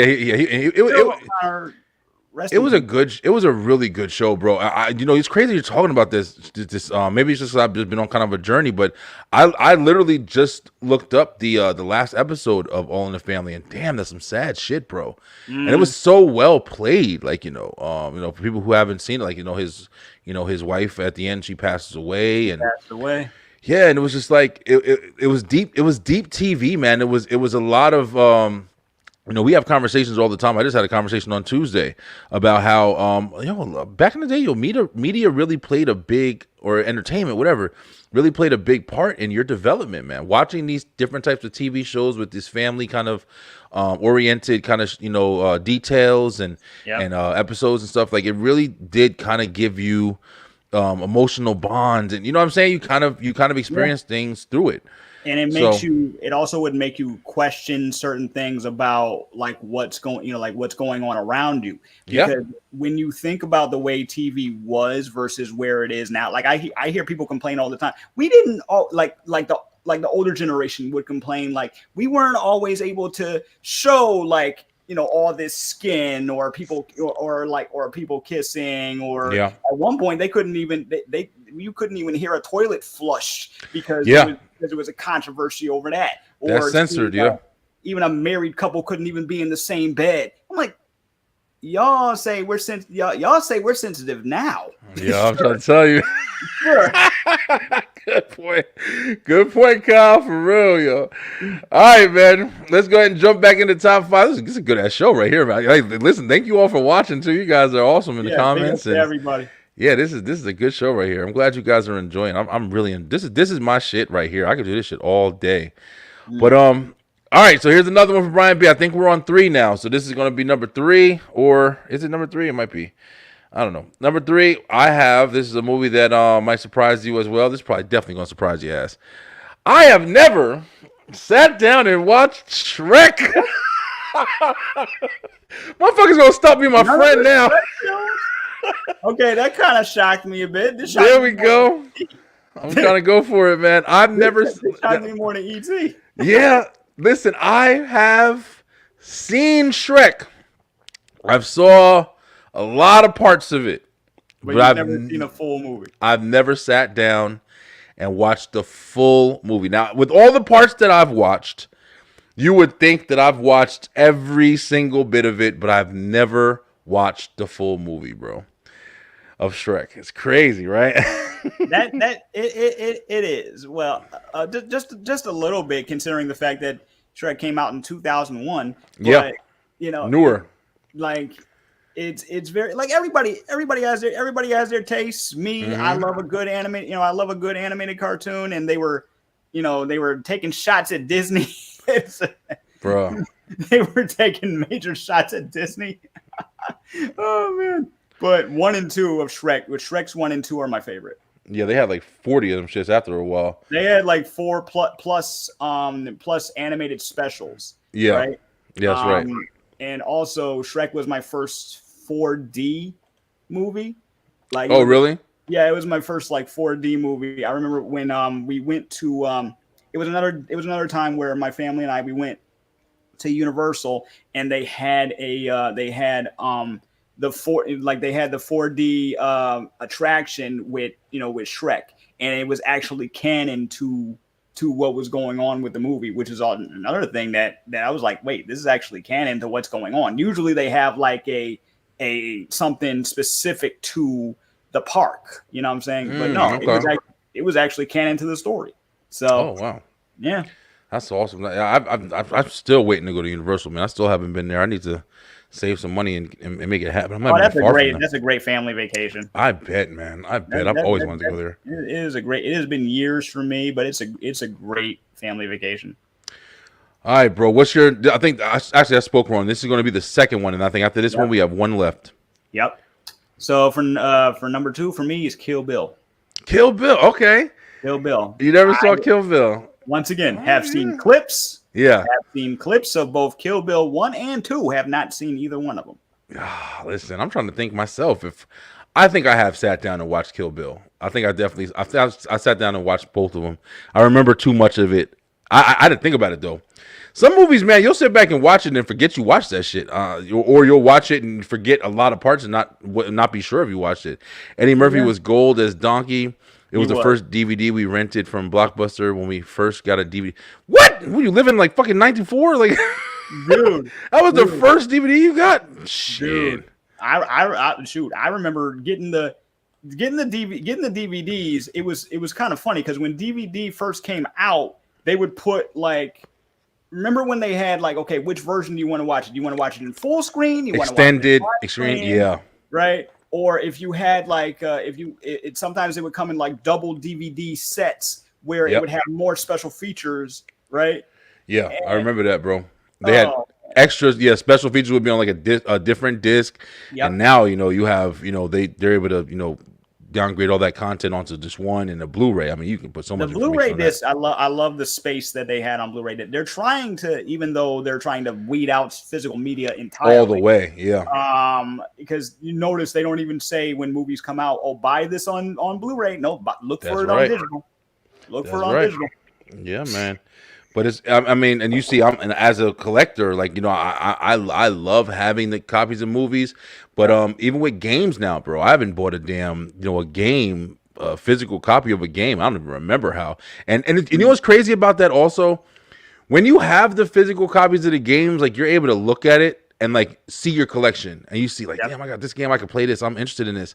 It was a really good show, bro. It's crazy you're talking about this. Maybe it's just I've just been on kind of a journey, but I literally just looked up the last episode of All in the Family, and damn, that's some sad shit, bro. And it was so well played, like for people who haven't seen it, like his wife at the end, she passes away. Yeah, and it was just like it was deep. It was deep TV, man. It was a lot of we have conversations all the time. I just had a conversation on Tuesday about how back in the day, media really played a big, or entertainment, whatever, really played a big part in your development, man. Watching these different types of TV shows with this family kind of oriented kind of details and episodes and stuff, like it really did kind of give you emotional bonds, and you know what I'm saying, you kind of experience things through it. And it also would make you question certain things about like what's going on around you. Because when you think about the way TV was versus where it is now, like I hear people complain all the time. We didn't like the older generation would complain, like we weren't always able to show like all this skin or people or people kissing or Yeah. at one point they couldn't even you couldn't even hear a toilet flush because Yeah. it was a controversy over that. That's Or censored, yeah. Even a married couple couldn't even be in the same bed. I'm like, y'all say we're sensitive now. Yeah, I'm trying to tell you. Sure. Good point, Kyle. For real, yo. All right, man. Let's go ahead and jump back into top 5. This is a good ass show right here, man. Hey, listen, thank you all for watching too. You guys are awesome in the comments. And everybody. Yeah, this is a good show right here. I'm glad you guys are enjoying. I'm really this is my shit right here. I could do this shit all day. But all right, so here's another one for Brian B. I think we're on 3 now. So this is going to be number 3, or is it number 3? It might be. I don't know. Number 3, this is a movie that might surprise you as well. This is probably definitely going to surprise you ass. I have never sat down and watched Shrek. Motherfucker's going to stop being my friend now. Okay, that kind of shocked me a bit. There we go. I'm trying to go for it, man. I've never shocked me more than E.T. Yeah, listen, I have seen Shrek. I've saw a lot of parts of it, but I've never seen a full movie. I've never sat down and watched the full movie. Now, with all the parts that I've watched, you would think that I've watched every single bit of it, but I've never watched the full movie, bro, of Shrek. It's crazy, right? It is. Well, just a little bit, considering the fact that Shrek came out in 2001. Yeah, newer. Like it's very like everybody has their tastes. Me, I love a good anime. I love a good animated cartoon, and they were taking shots at Disney. Bro, they were taking major shots at Disney. Oh man. But 1 and 2 of Shrek, Shrek's 1 and 2 are my favorite. Yeah, they had like 40 of them shits after a while. They had like 4 plus animated specials. Yeah, right? Yeah, that's right. And also, Shrek was my first 4D movie. Like, oh, really? Yeah, it was my first like 4D movie. I remember when we went to it was another time where my family and we went to Universal, and they had the 4D attraction with Shrek, and it was actually canon to what was going on with the movie, which is another thing that I was like, wait, this is actually canon to what's going on. Usually they have like a something specific to the park, you know what I'm saying? But no, okay. it was actually canon to the story. So, oh wow, yeah, that's awesome. I'm still waiting to go to Universal, man. I still haven't been there. I need to save some money and make it happen. That's a great family vacation. I bet, man. I've always wanted to go there. It has been years for me, but it's a great family vacation. All right, bro. I spoke wrong. This is going to be the second one, and I think after this one we have one left. Yep. So for number 2 for me is Kill Bill. Kill Bill. Okay. Kill Bill. You never saw Kill Bill. Once again, have seen clips. Yeah. Have seen clips of both Kill Bill 1 and 2. Have not seen either one of them. Listen, I'm trying to think myself. I think I have sat down and watched Kill Bill. I think I sat down and watched both of them. I remember too much of it. I didn't think about it though. Some movies, man, you'll sit back and watch it and forget you watched that shit, or you'll watch it and forget a lot of parts and not be sure if you watched it. Eddie Murphy was gold as Donkey. It was the first DVD we rented from Blockbuster when we first got a DVD. What? Were you living like fucking 94? Like, dude, that was the first DVD you got? Shit. Dude, I remember getting the DVDs. It was kind of funny because when DVD first came out, they would put like. Remember when they had like, okay, which version do you want to watch it? Do you want to watch it in full screen? You extended screen, yeah, right. Or if you had like, sometimes it would come in like double DVD sets where it would have more special features, right? Yeah, I remember that, bro. They had extras. Yeah, special features would be on like a different disc, and now you have they're able to downgrade all that content onto just one and a Blu-ray. I mean, you can put so much. The Blu-ray disc, I love the space that they had on Blu-ray. They're trying to, even though they're trying to weed out physical media entirely, all the way, yeah. Because you notice they don't even say when movies come out, "Oh, buy this on Blu-ray." No, but look for it on digital. Look for it on digital. Yeah, man. But it's, I mean, and you see, and as a collector, like, you know, I love having the copies of movies, but even with games now, bro, I haven't bought a damn, you know, a physical copy of a game. I don't even remember how. And you know what's crazy about that also? When you have the physical copies of the games, like, you're able to look at it and like see your collection, and you see like, damn, I got this game, I could play this, I'm interested in this.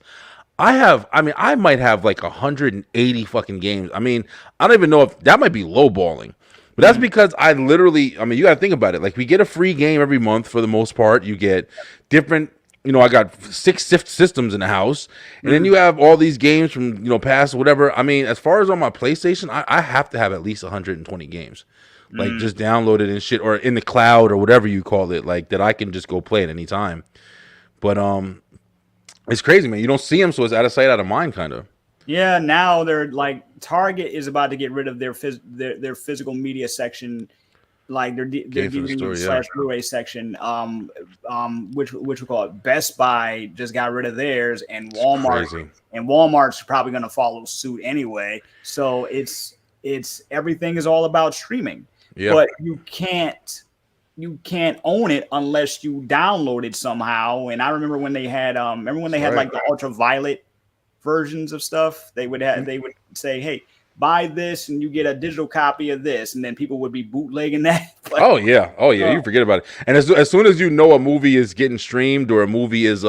I might have like 180 fucking games. I mean, I don't even know if that might be lowballing. But that's because I literally, I mean, you got to think about it. Like, we get a free game every month for the most part. You get different, you know, I got 6 systems in the house. And then you have all these games from, you know, past whatever. I mean, as far as on my PlayStation, I have to have at least 120 games. Like, just downloaded and shit, or in the cloud or whatever you call it, like, that I can just go play at any time. But it's crazy, man. You don't see them, so it's out of sight, out of mind, kind of. Yeah, now they're like Target is about to get rid of their physical media section, like their DVD / Blu-ray section. Which we call it. Best Buy just got rid of theirs, and Walmart's probably going to follow suit anyway. So it's everything is all about streaming. Yeah. But you can't own it unless you download it somehow. And I remember when they had had like the ultraviolet versions of stuff, they would say, hey, buy this and you get a digital copy of this, and then people would be bootlegging that. Like, oh yeah, you forget about it. And as soon as you know a movie is getting streamed, or a movie is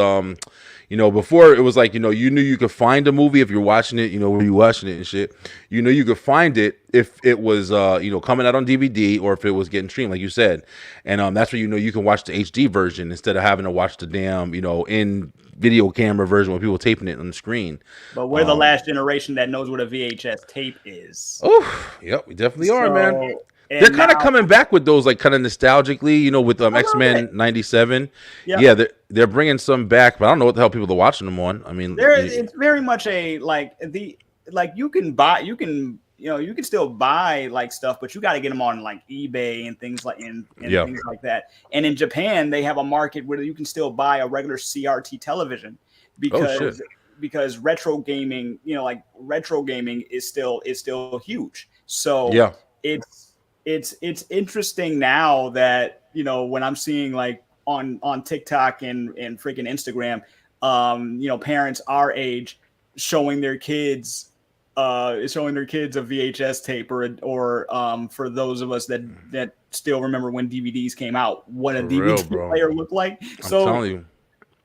you know, before it was like, you know, you knew you could find a movie if you're watching it, you know, where you're watching it and shit. You know, you could find it if it was, you know, coming out on DVD, or if it was getting streamed, like you said. And that's where, you know, you can watch the HD version instead of having to watch the damn, you know, in video camera version with people taping it on the screen. But we're the last generation that knows what a VHS tape is. Oh, yep, we definitely are, man. They're kind of coming back with those, like, kind of nostalgically, you know, with X-Men 97. Yep. Yeah, they're bringing some back, but I don't know what the hell people are watching them on. I mean, it's very much a you can still buy like stuff, but you got to get them on like eBay and things like things like that. And in Japan, they have a market where you can still buy a regular CRT television because retro gaming, you know, like retro gaming is still huge. So yeah, it's interesting now that, you know, when I'm seeing like on TikTok and freaking Instagram, you know, parents our age showing their kids a VHS tape, or for those of us that still remember when DVDs came out, what a DVD player looked like. I'm telling you.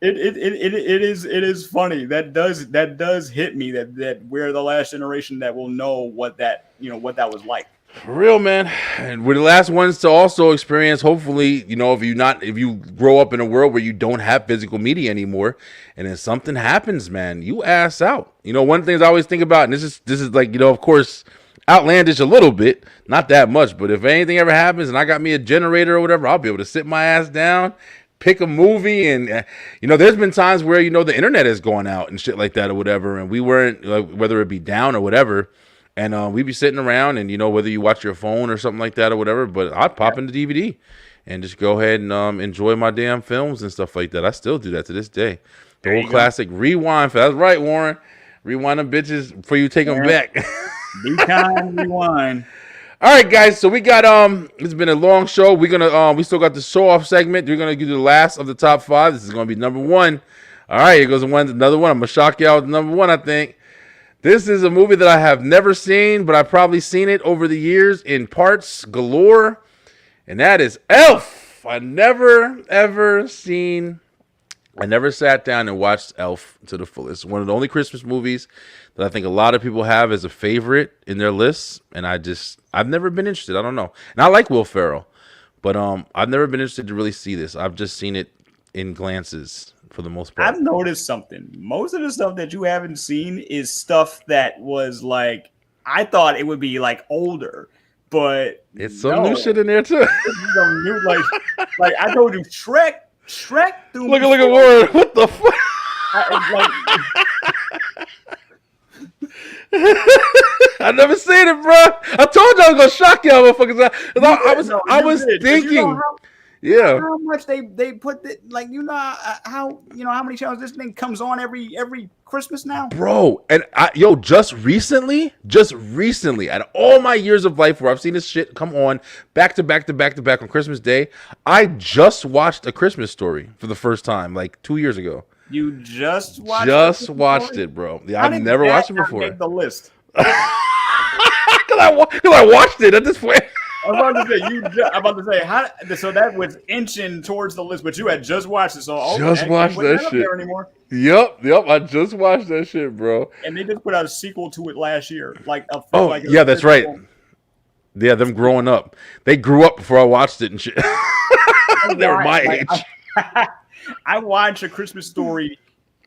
It is funny. That does hit me that we're the last generation that will know what that was like. For real, man. And we're the last ones to also experience, hopefully, you know, if you grow up in a world where you don't have physical media anymore, and then something happens, man, you ass out. You know, one of the things I always think about, and this is like, you know, of course, outlandish a little bit, not that much, but if anything ever happens and I got me a generator or whatever, I'll be able to sit my ass down, pick a movie. And you know, there's been times where, you know, the internet is going out and shit like that or whatever, and we weren't, like, whether it be down or whatever, and we'd be sitting around, and, you know, whether you watch your phone or something like that or whatever, but I'd pop in the DVD and just go ahead and enjoy my damn films and stuff like that. I still do that to this day. The old classic rewind. That's right, Warren. Rewind them bitches before you take them back. Be kind, rewind. All right, guys. So we got it's been a long show. We're gonna we still got the show off segment. We're gonna do the last of the top 5. This is gonna be number 1. All right, here goes another one. I'm gonna shock y'all with number 1, I think. This is a movie that I have never seen, but I've probably seen it over the years in parts galore, and that is Elf. I never sat down and watched Elf to the fullest. One of the only Christmas movies that I think a lot of people have as a favorite in their lists, and I've never been interested. I don't know. And I like Will Ferrell, but I've never been interested to really see this. I've just seen it in glances for the most part. I've noticed something. Most of the stuff that you haven't seen is stuff that was like, I thought it would be like older, but it's some new shit in there too. Some new, like I told you, Shrek. Look at Warren. What the fuck? I never seen it, bro. I told you I was gonna shock y'all, motherfuckers. I was thinking. Yeah. How much they put it, like, how many channels this thing comes on every Christmas now, bro. And just recently, out of all my years of life where I've seen this shit come on back to back on Christmas Day, I just watched A Christmas Story for the first time like 2 years ago. You just watched it, bro. Yeah, I've never watched it before. Make the list. Because I watched it at this point. I'm about to say, so that was inching towards the list, but you had just watched it, so just watched that shit. Anymore. Yep, I just watched that shit, bro. And they just put out a sequel to it last year, that's right. Yeah, them growing up, they grew up before I watched it and shit. They were my age. I watch A Christmas Story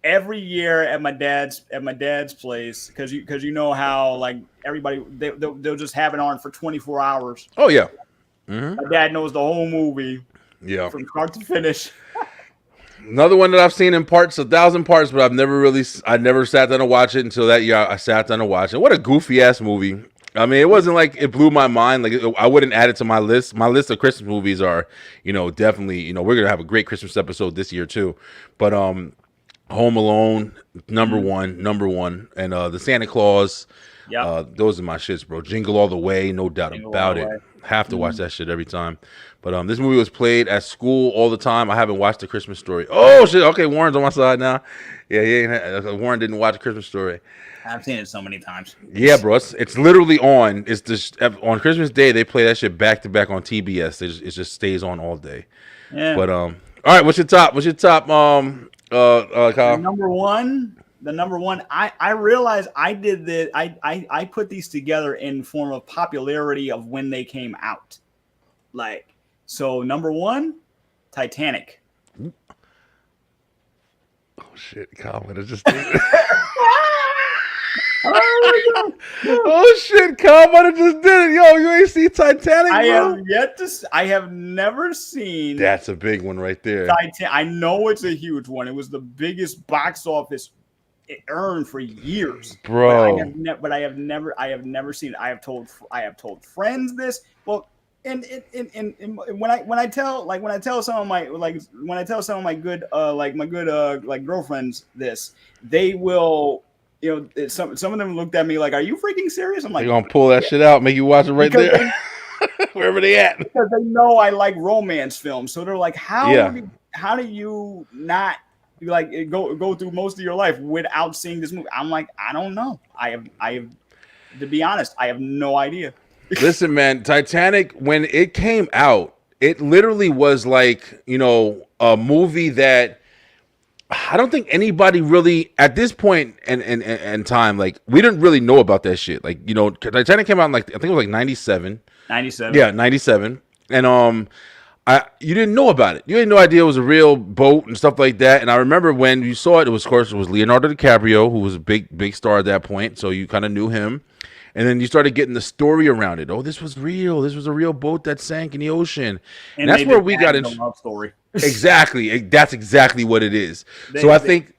every year at my dad's place because you know how like everybody they'll just have it on for 24 hours. Oh yeah. Mm-hmm. My dad knows the whole movie. Yeah. From start to finish. Another one that I've seen in parts, 1,000 parts, but I never sat down to watch it until that year. I sat down to watch it. What a goofy ass movie. I mean, it wasn't like it blew my mind. Like I wouldn't add it to my list. My list of Christmas movies are, definitely, we're gonna have a great Christmas episode this year too. But Home Alone, number one, and the Santa Claus. Yeah, those are my shits, bro. Jingle All the Way, no doubt about it. Have to watch that shit every time. But this movie was played at school all the time. I haven't watched A Christmas Story. Oh shit! Okay, Warren's on my side now. Yeah, Warren didn't watch A Christmas Story. I've seen it so many times. Yeah, bro. It's literally on. It's just on Christmas Day they play that shit back to back on TBS. It just stays on all day. Yeah. But all right. What's your top? Kyle? The number one. I realized I did that. I put these together in form of popularity of when they came out. Like, so number one, Titanic. Oh shit, Kyle! I just. Oh shit, Kyle! I just did it. Yo, you ain't seen Titanic, bro? I have never seen. That's a big one right there. I know it's a huge one. It was the biggest box office it earned for years, bro. But I have never seen it. I have told friends this. Well, and when I tell some of my good girlfriends this, they will. Some of them looked at me like, "Are you freaking serious?" I'm like, "They're gonna pull that shit out, make you watch it right there, wherever they at." Because they know I like romance films, so they're like, "How do you not like go through most of your life without seeing this movie?" I'm like, I don't know. I have to be honest, I have no idea. Listen, man, Titanic, when it came out, it literally was like a movie that. I don't think anybody really at this point in time, like we didn't really know about that shit. Like, Titanic came out in I think it was like 97. 97. Yeah, 97. And you didn't know about it. You had no idea it was a real boat and stuff like that. And I remember when you saw it, it was Leonardo DiCaprio, who was a big star at that point. So you kind of knew him. And then you started getting the story around it. Oh, this was real. This was a real boat that sank in the ocean. And that's where we got into love story. Exactly. That's exactly what it is. So I think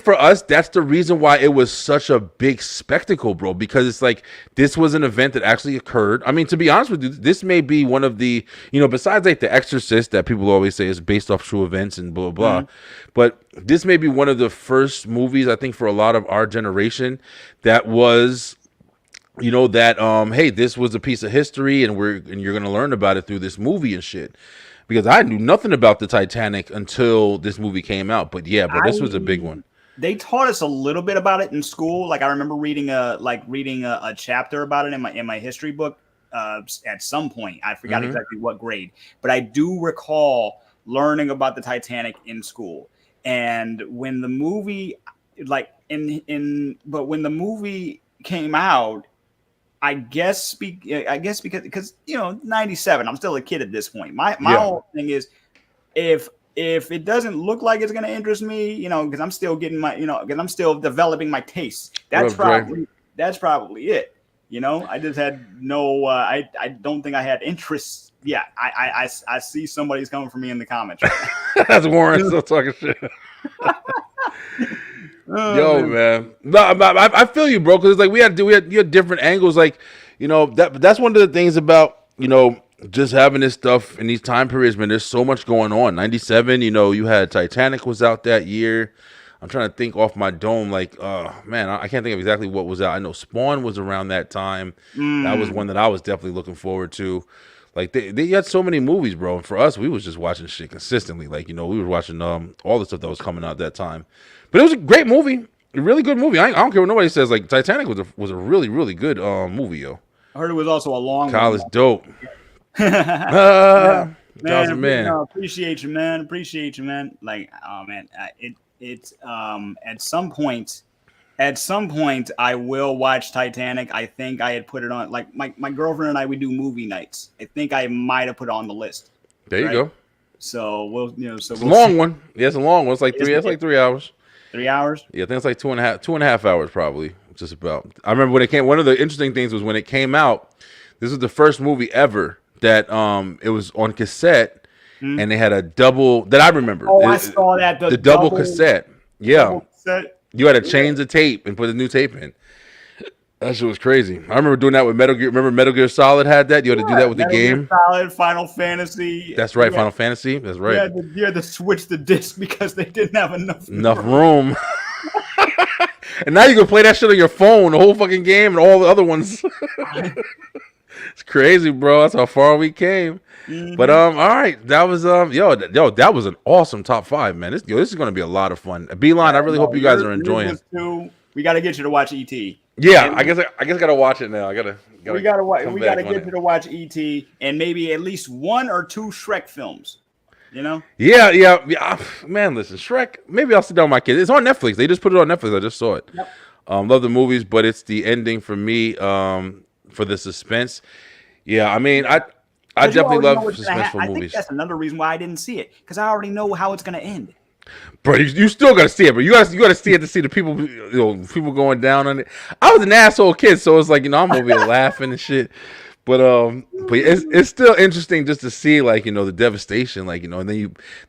for us, that's the reason why it was such a big spectacle, bro, because it's like this was an event that actually occurred. I mean, to be honest with you, this may be one of the, besides like The Exorcist that people always say is based off true events and blah, blah, blah. But this may be one of the first movies, I think, for a lot of our generation that was, hey, this was a piece of history and you're going to learn about it through this movie and shit. Because I knew nothing about the Titanic until this movie came out. But yeah, but this was a big one. They taught us a little bit about it in school. Like I remember reading a chapter about it in my history book at some point. I forgot exactly what grade, but I do recall learning about the Titanic in school. And when the movie when the movie came out, I guess because 97, I'm still a kid at this point. My whole thing is if it doesn't look like it's going to interest me, because I'm still getting because I'm still developing my taste. That's probably it. I just had no. I don't think I had interest. Yeah, I see somebody's coming for me in the comments. Right. That's Warren still talking shit. Man. No, I feel you, bro. Because it's like you had different angles. Like, that's one of the things about just having this stuff in these time periods, man, there's so much going on. 97, you know, you had Titanic was out that year. I'm trying to think off my dome, like, man, I can't think of exactly what was out. I know Spawn was around that time. That was one that I was definitely looking forward to. Like, they had so many movies, bro. And for us, we was just watching shit consistently. Like, you know, we were watching all the stuff that was coming out at that time. But it was a great movie. A really good movie. I don't care what nobody says. Like, Titanic was a really, really good movie, yo. I heard it was also a long Kyle one. is dope. Man, appreciate you, man. Appreciate you, man. Like, oh man, it's at some point I will watch Titanic. I think I had put it on. Like my girlfriend and I, we do movie nights. I think I might have put it on the list. There you go. So we'll it's a long one. Yeah, it's a long one. It's like 3 hours. 3 hours? Yeah, I think it's like 2.5 hours probably. Just about. I remember when it came. One of the interesting things was when it came out. This was the first movie ever that it was on cassette, and they had a double that I remember. Oh, I saw that the double cassette. Yeah, double cassette. You had to change the tape and put a new tape in. That shit was crazy. I remember doing that with Metal Gear. Remember Metal Gear Solid had that? You had to do that with Metal the game. Gear Solid, Final Fantasy. That's right, Final Fantasy. That's right. You had to switch the disc because they didn't have enough room. And now you can play that shit on your phone, the whole fucking game, and all the other ones. It's crazy, bro. That's how far we came. But all right, that was yo, that was an awesome top 5, man. This is gonna be a lot of fun. Beeline, I really hope you guys are enjoying. We got to get you to watch ET. Yeah, I guess I gotta watch it now. We gotta get you to watch ET and maybe at least 1 or 2 Shrek films. You know? Yeah. Man, listen, Shrek. Maybe I'll sit down with my kids. It's on Netflix. They just put it on Netflix. I just saw it. Yep. Love the movies, but it's the ending for me. For the suspense. Yeah, I mean, I definitely love suspenseful movies. I think that's another reason why I didn't see it, because I already know how it's gonna end. Bro, you still gotta see it, bro. You gotta see it to see the people, people going down on it. I was an asshole kid, so it's like, I'm over here laughing and shit. But it's still interesting just to see, like, the devastation, like, and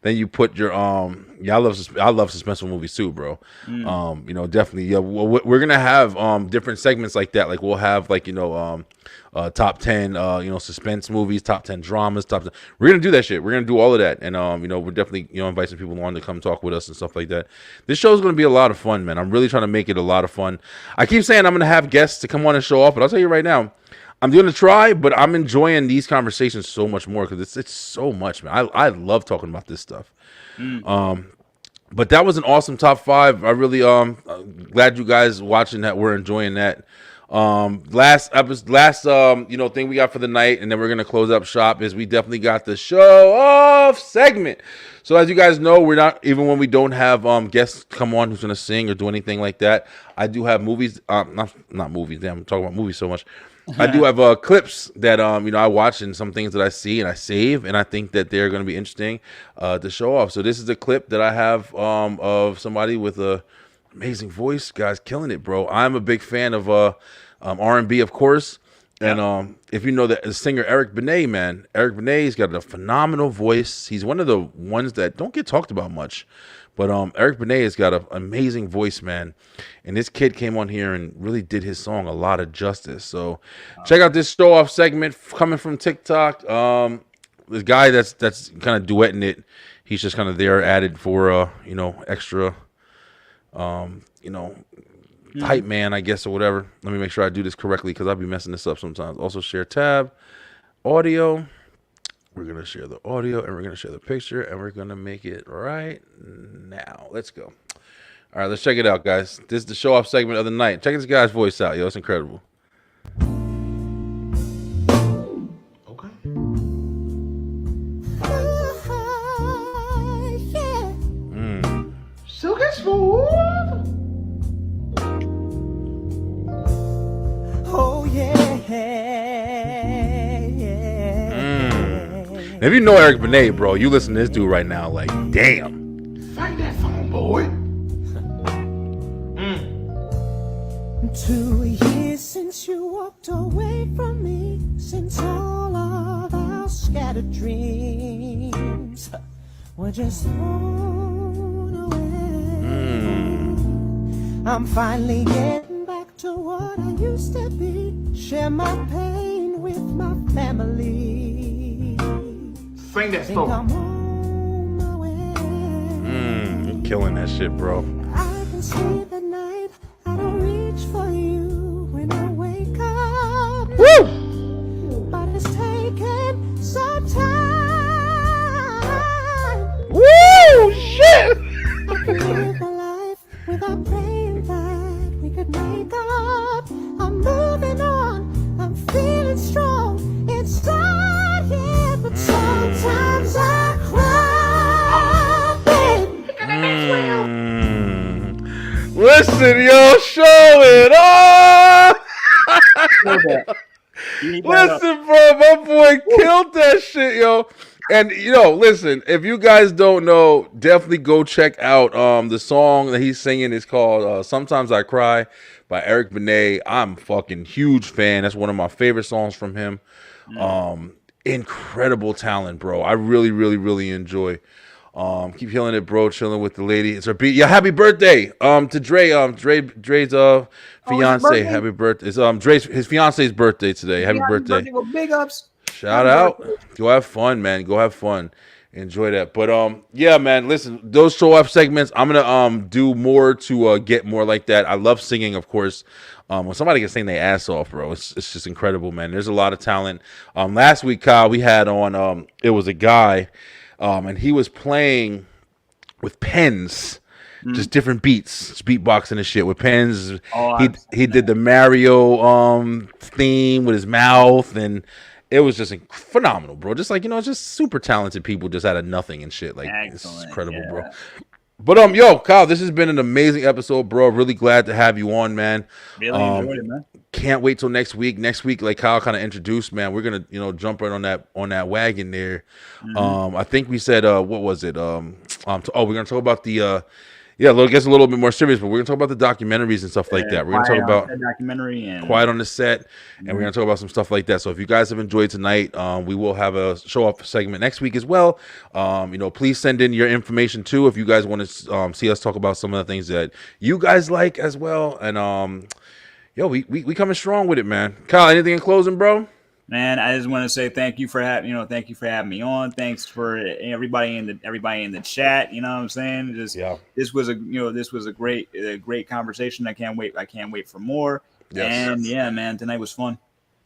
then you put your I love suspenseful movies too, bro. Definitely. Yeah, we're gonna have different segments like that. Like we'll have like top 10 suspense movies, top 10 dramas, top 10. We're gonna do that shit. We're gonna do all of that, and we're definitely invite some people on to come talk with us and stuff like that. This show is gonna be a lot of fun, man. I'm really trying to make it a lot of fun. I keep saying I'm gonna have guests to come on and show off, but I'll tell you right now, I'm going to try, but I'm enjoying these conversations so much more because it's so much, man. I love talking about this stuff. But that was an awesome top 5. I really glad you guys watching that. We're enjoying that. Last thing we got for the night, and then we're gonna close up shop, is we definitely got the show off segment. So as you guys know, we're not, even when we don't have guests come on who's gonna sing or do anything like that, I do have movies, not movies, damn, I'm talking about movies so much. I do have clips that I watch, and some things that I see and I save, and I think that they're going to be interesting to show off. So this is a clip that I have of somebody with a amazing voice, guys, killing it, bro. I'm a big fan of R&B, of course, and if you know the singer Eric Benet, man, Eric Benet's got a phenomenal voice. He's one of the ones that don't get talked about much. But Eric Benet has got an amazing voice, man. And this kid came on here and really did his song a lot of justice. So check out this show-off segment coming from TikTok. This guy that's kind of duetting it, he's just kind of there added for, extra, hype man, I guess, or whatever. Let me make sure I do this correctly because I'll be messing this up sometimes. Also share tab, audio. We're going to share the audio, and we're going to share the picture, and we're going to make it right now. Let's go. All right, let's check it out, guys. This is the show-off segment of the night. Check this guy's voice out, yo. It's incredible. Okay. Silky smooth. Oh, yeah. If you know Eric Benet, bro, you listen to this dude right now, like, damn. Fight that phone, boy. 2 years since you walked away from me, since all of our scattered dreams were just thrown away. I'm finally getting back to what I used to be. Share my pain with my family. Sing that story. I'm on my way. You're killing that shit, bro. I can see the night. I don't reach for you when I wake up. Woo! But it's taken some time. Woo! Shit! I can live a life without praying that we could make up. I'm moving on. I'm feeling strong. It's not here, but sometimes I cry, babe. Listen, yo, show it off. Listen, bro, my boy killed that shit, yo. And listen, if you guys don't know, definitely go check out the song that he's singing. Is called "Sometimes I Cry" by Eric Benet. I'm fucking huge fan. That's one of my favorite songs from him. Incredible talent, bro. I really, really, really enjoy. Keep healing it, bro. Chilling with the lady. It's her beat. Yeah, happy birthday to Dre. Dre's fiance. Happy birthday. It's his fiance's birthday today. Happy birthday. Well, big ups. Shout out. Go have fun, man. Go have fun. Enjoy that. But yeah, man, listen, those show off segments, I'm gonna do more to get more like that. I love singing, of course. When somebody can sing their ass off, bro, it's just incredible, man. There's a lot of talent. Last week, Kyle, we had on it was a guy, and he was playing with pens. Just different beats, just beatboxing and shit with pens. He did the Mario theme with his mouth, and it was just phenomenal, bro. Just like, just super talented people just out of nothing and shit. Like, it's incredible, bro. But yo, Kyle, this has been an amazing episode, bro. Really glad to have you on, man. Really enjoyed it, man. Can't wait till next week. Next week, like Kyle kind of introduced, man, we're gonna jump right on that wagon there. I think we said what was it? We're gonna talk about the it gets a little bit more serious, but we're gonna talk about the documentaries and stuff like that. We're gonna talk about documentary and Quiet on the Set, and we're gonna talk about some stuff like that. So if you guys have enjoyed tonight, we will have a show off segment next week as well. Please send in your information too if you guys want to see us talk about some of the things that you guys like as well. And we coming strong with it, man. Kyle, anything in closing, bro? Man, I just want to say thank you for having me on. Thanks for everybody in the chat. You know what I'm saying? This was a great conversation. I can't wait for more. Yes. And yeah, man, tonight was fun.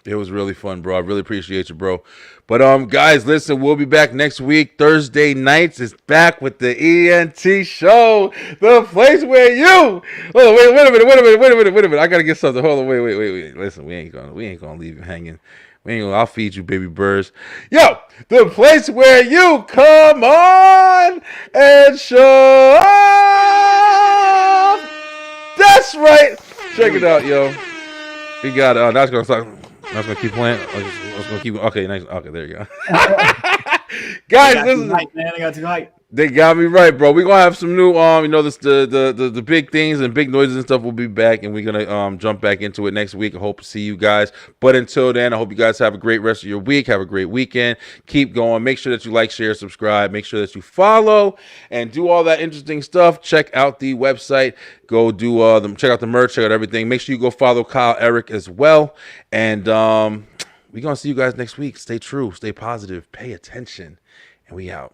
It was really fun, bro. I really appreciate you, bro. But guys, listen, we'll be back next week. Thursday nights is back with the ENT show, the place where you. Oh, wait a minute. I gotta get something. Hold on, wait. Listen, we ain't gonna leave you hanging. I'll feed you, baby birds. Yo, the place where you come on and show up. That's right. Check it out, yo. We got that's gonna keep playing. I was gonna keep. Okay, nice. Okay, there you go. Guys, this is man. I got too hype. They got me right, bro. We're gonna have some new the big things and big noises and stuff will be back, and we're gonna jump back into it next week. I hope to see you guys. But until then, I hope you guys have a great rest of your week. Have a great weekend. Keep going. Make sure that you like, share, subscribe. Make sure that you follow and do all that interesting stuff. Check out the website. Go do check out the merch, check out everything. Make sure you go follow Kyle Eric as well. And we're gonna see you guys next week. Stay true, stay positive, pay attention, and we out.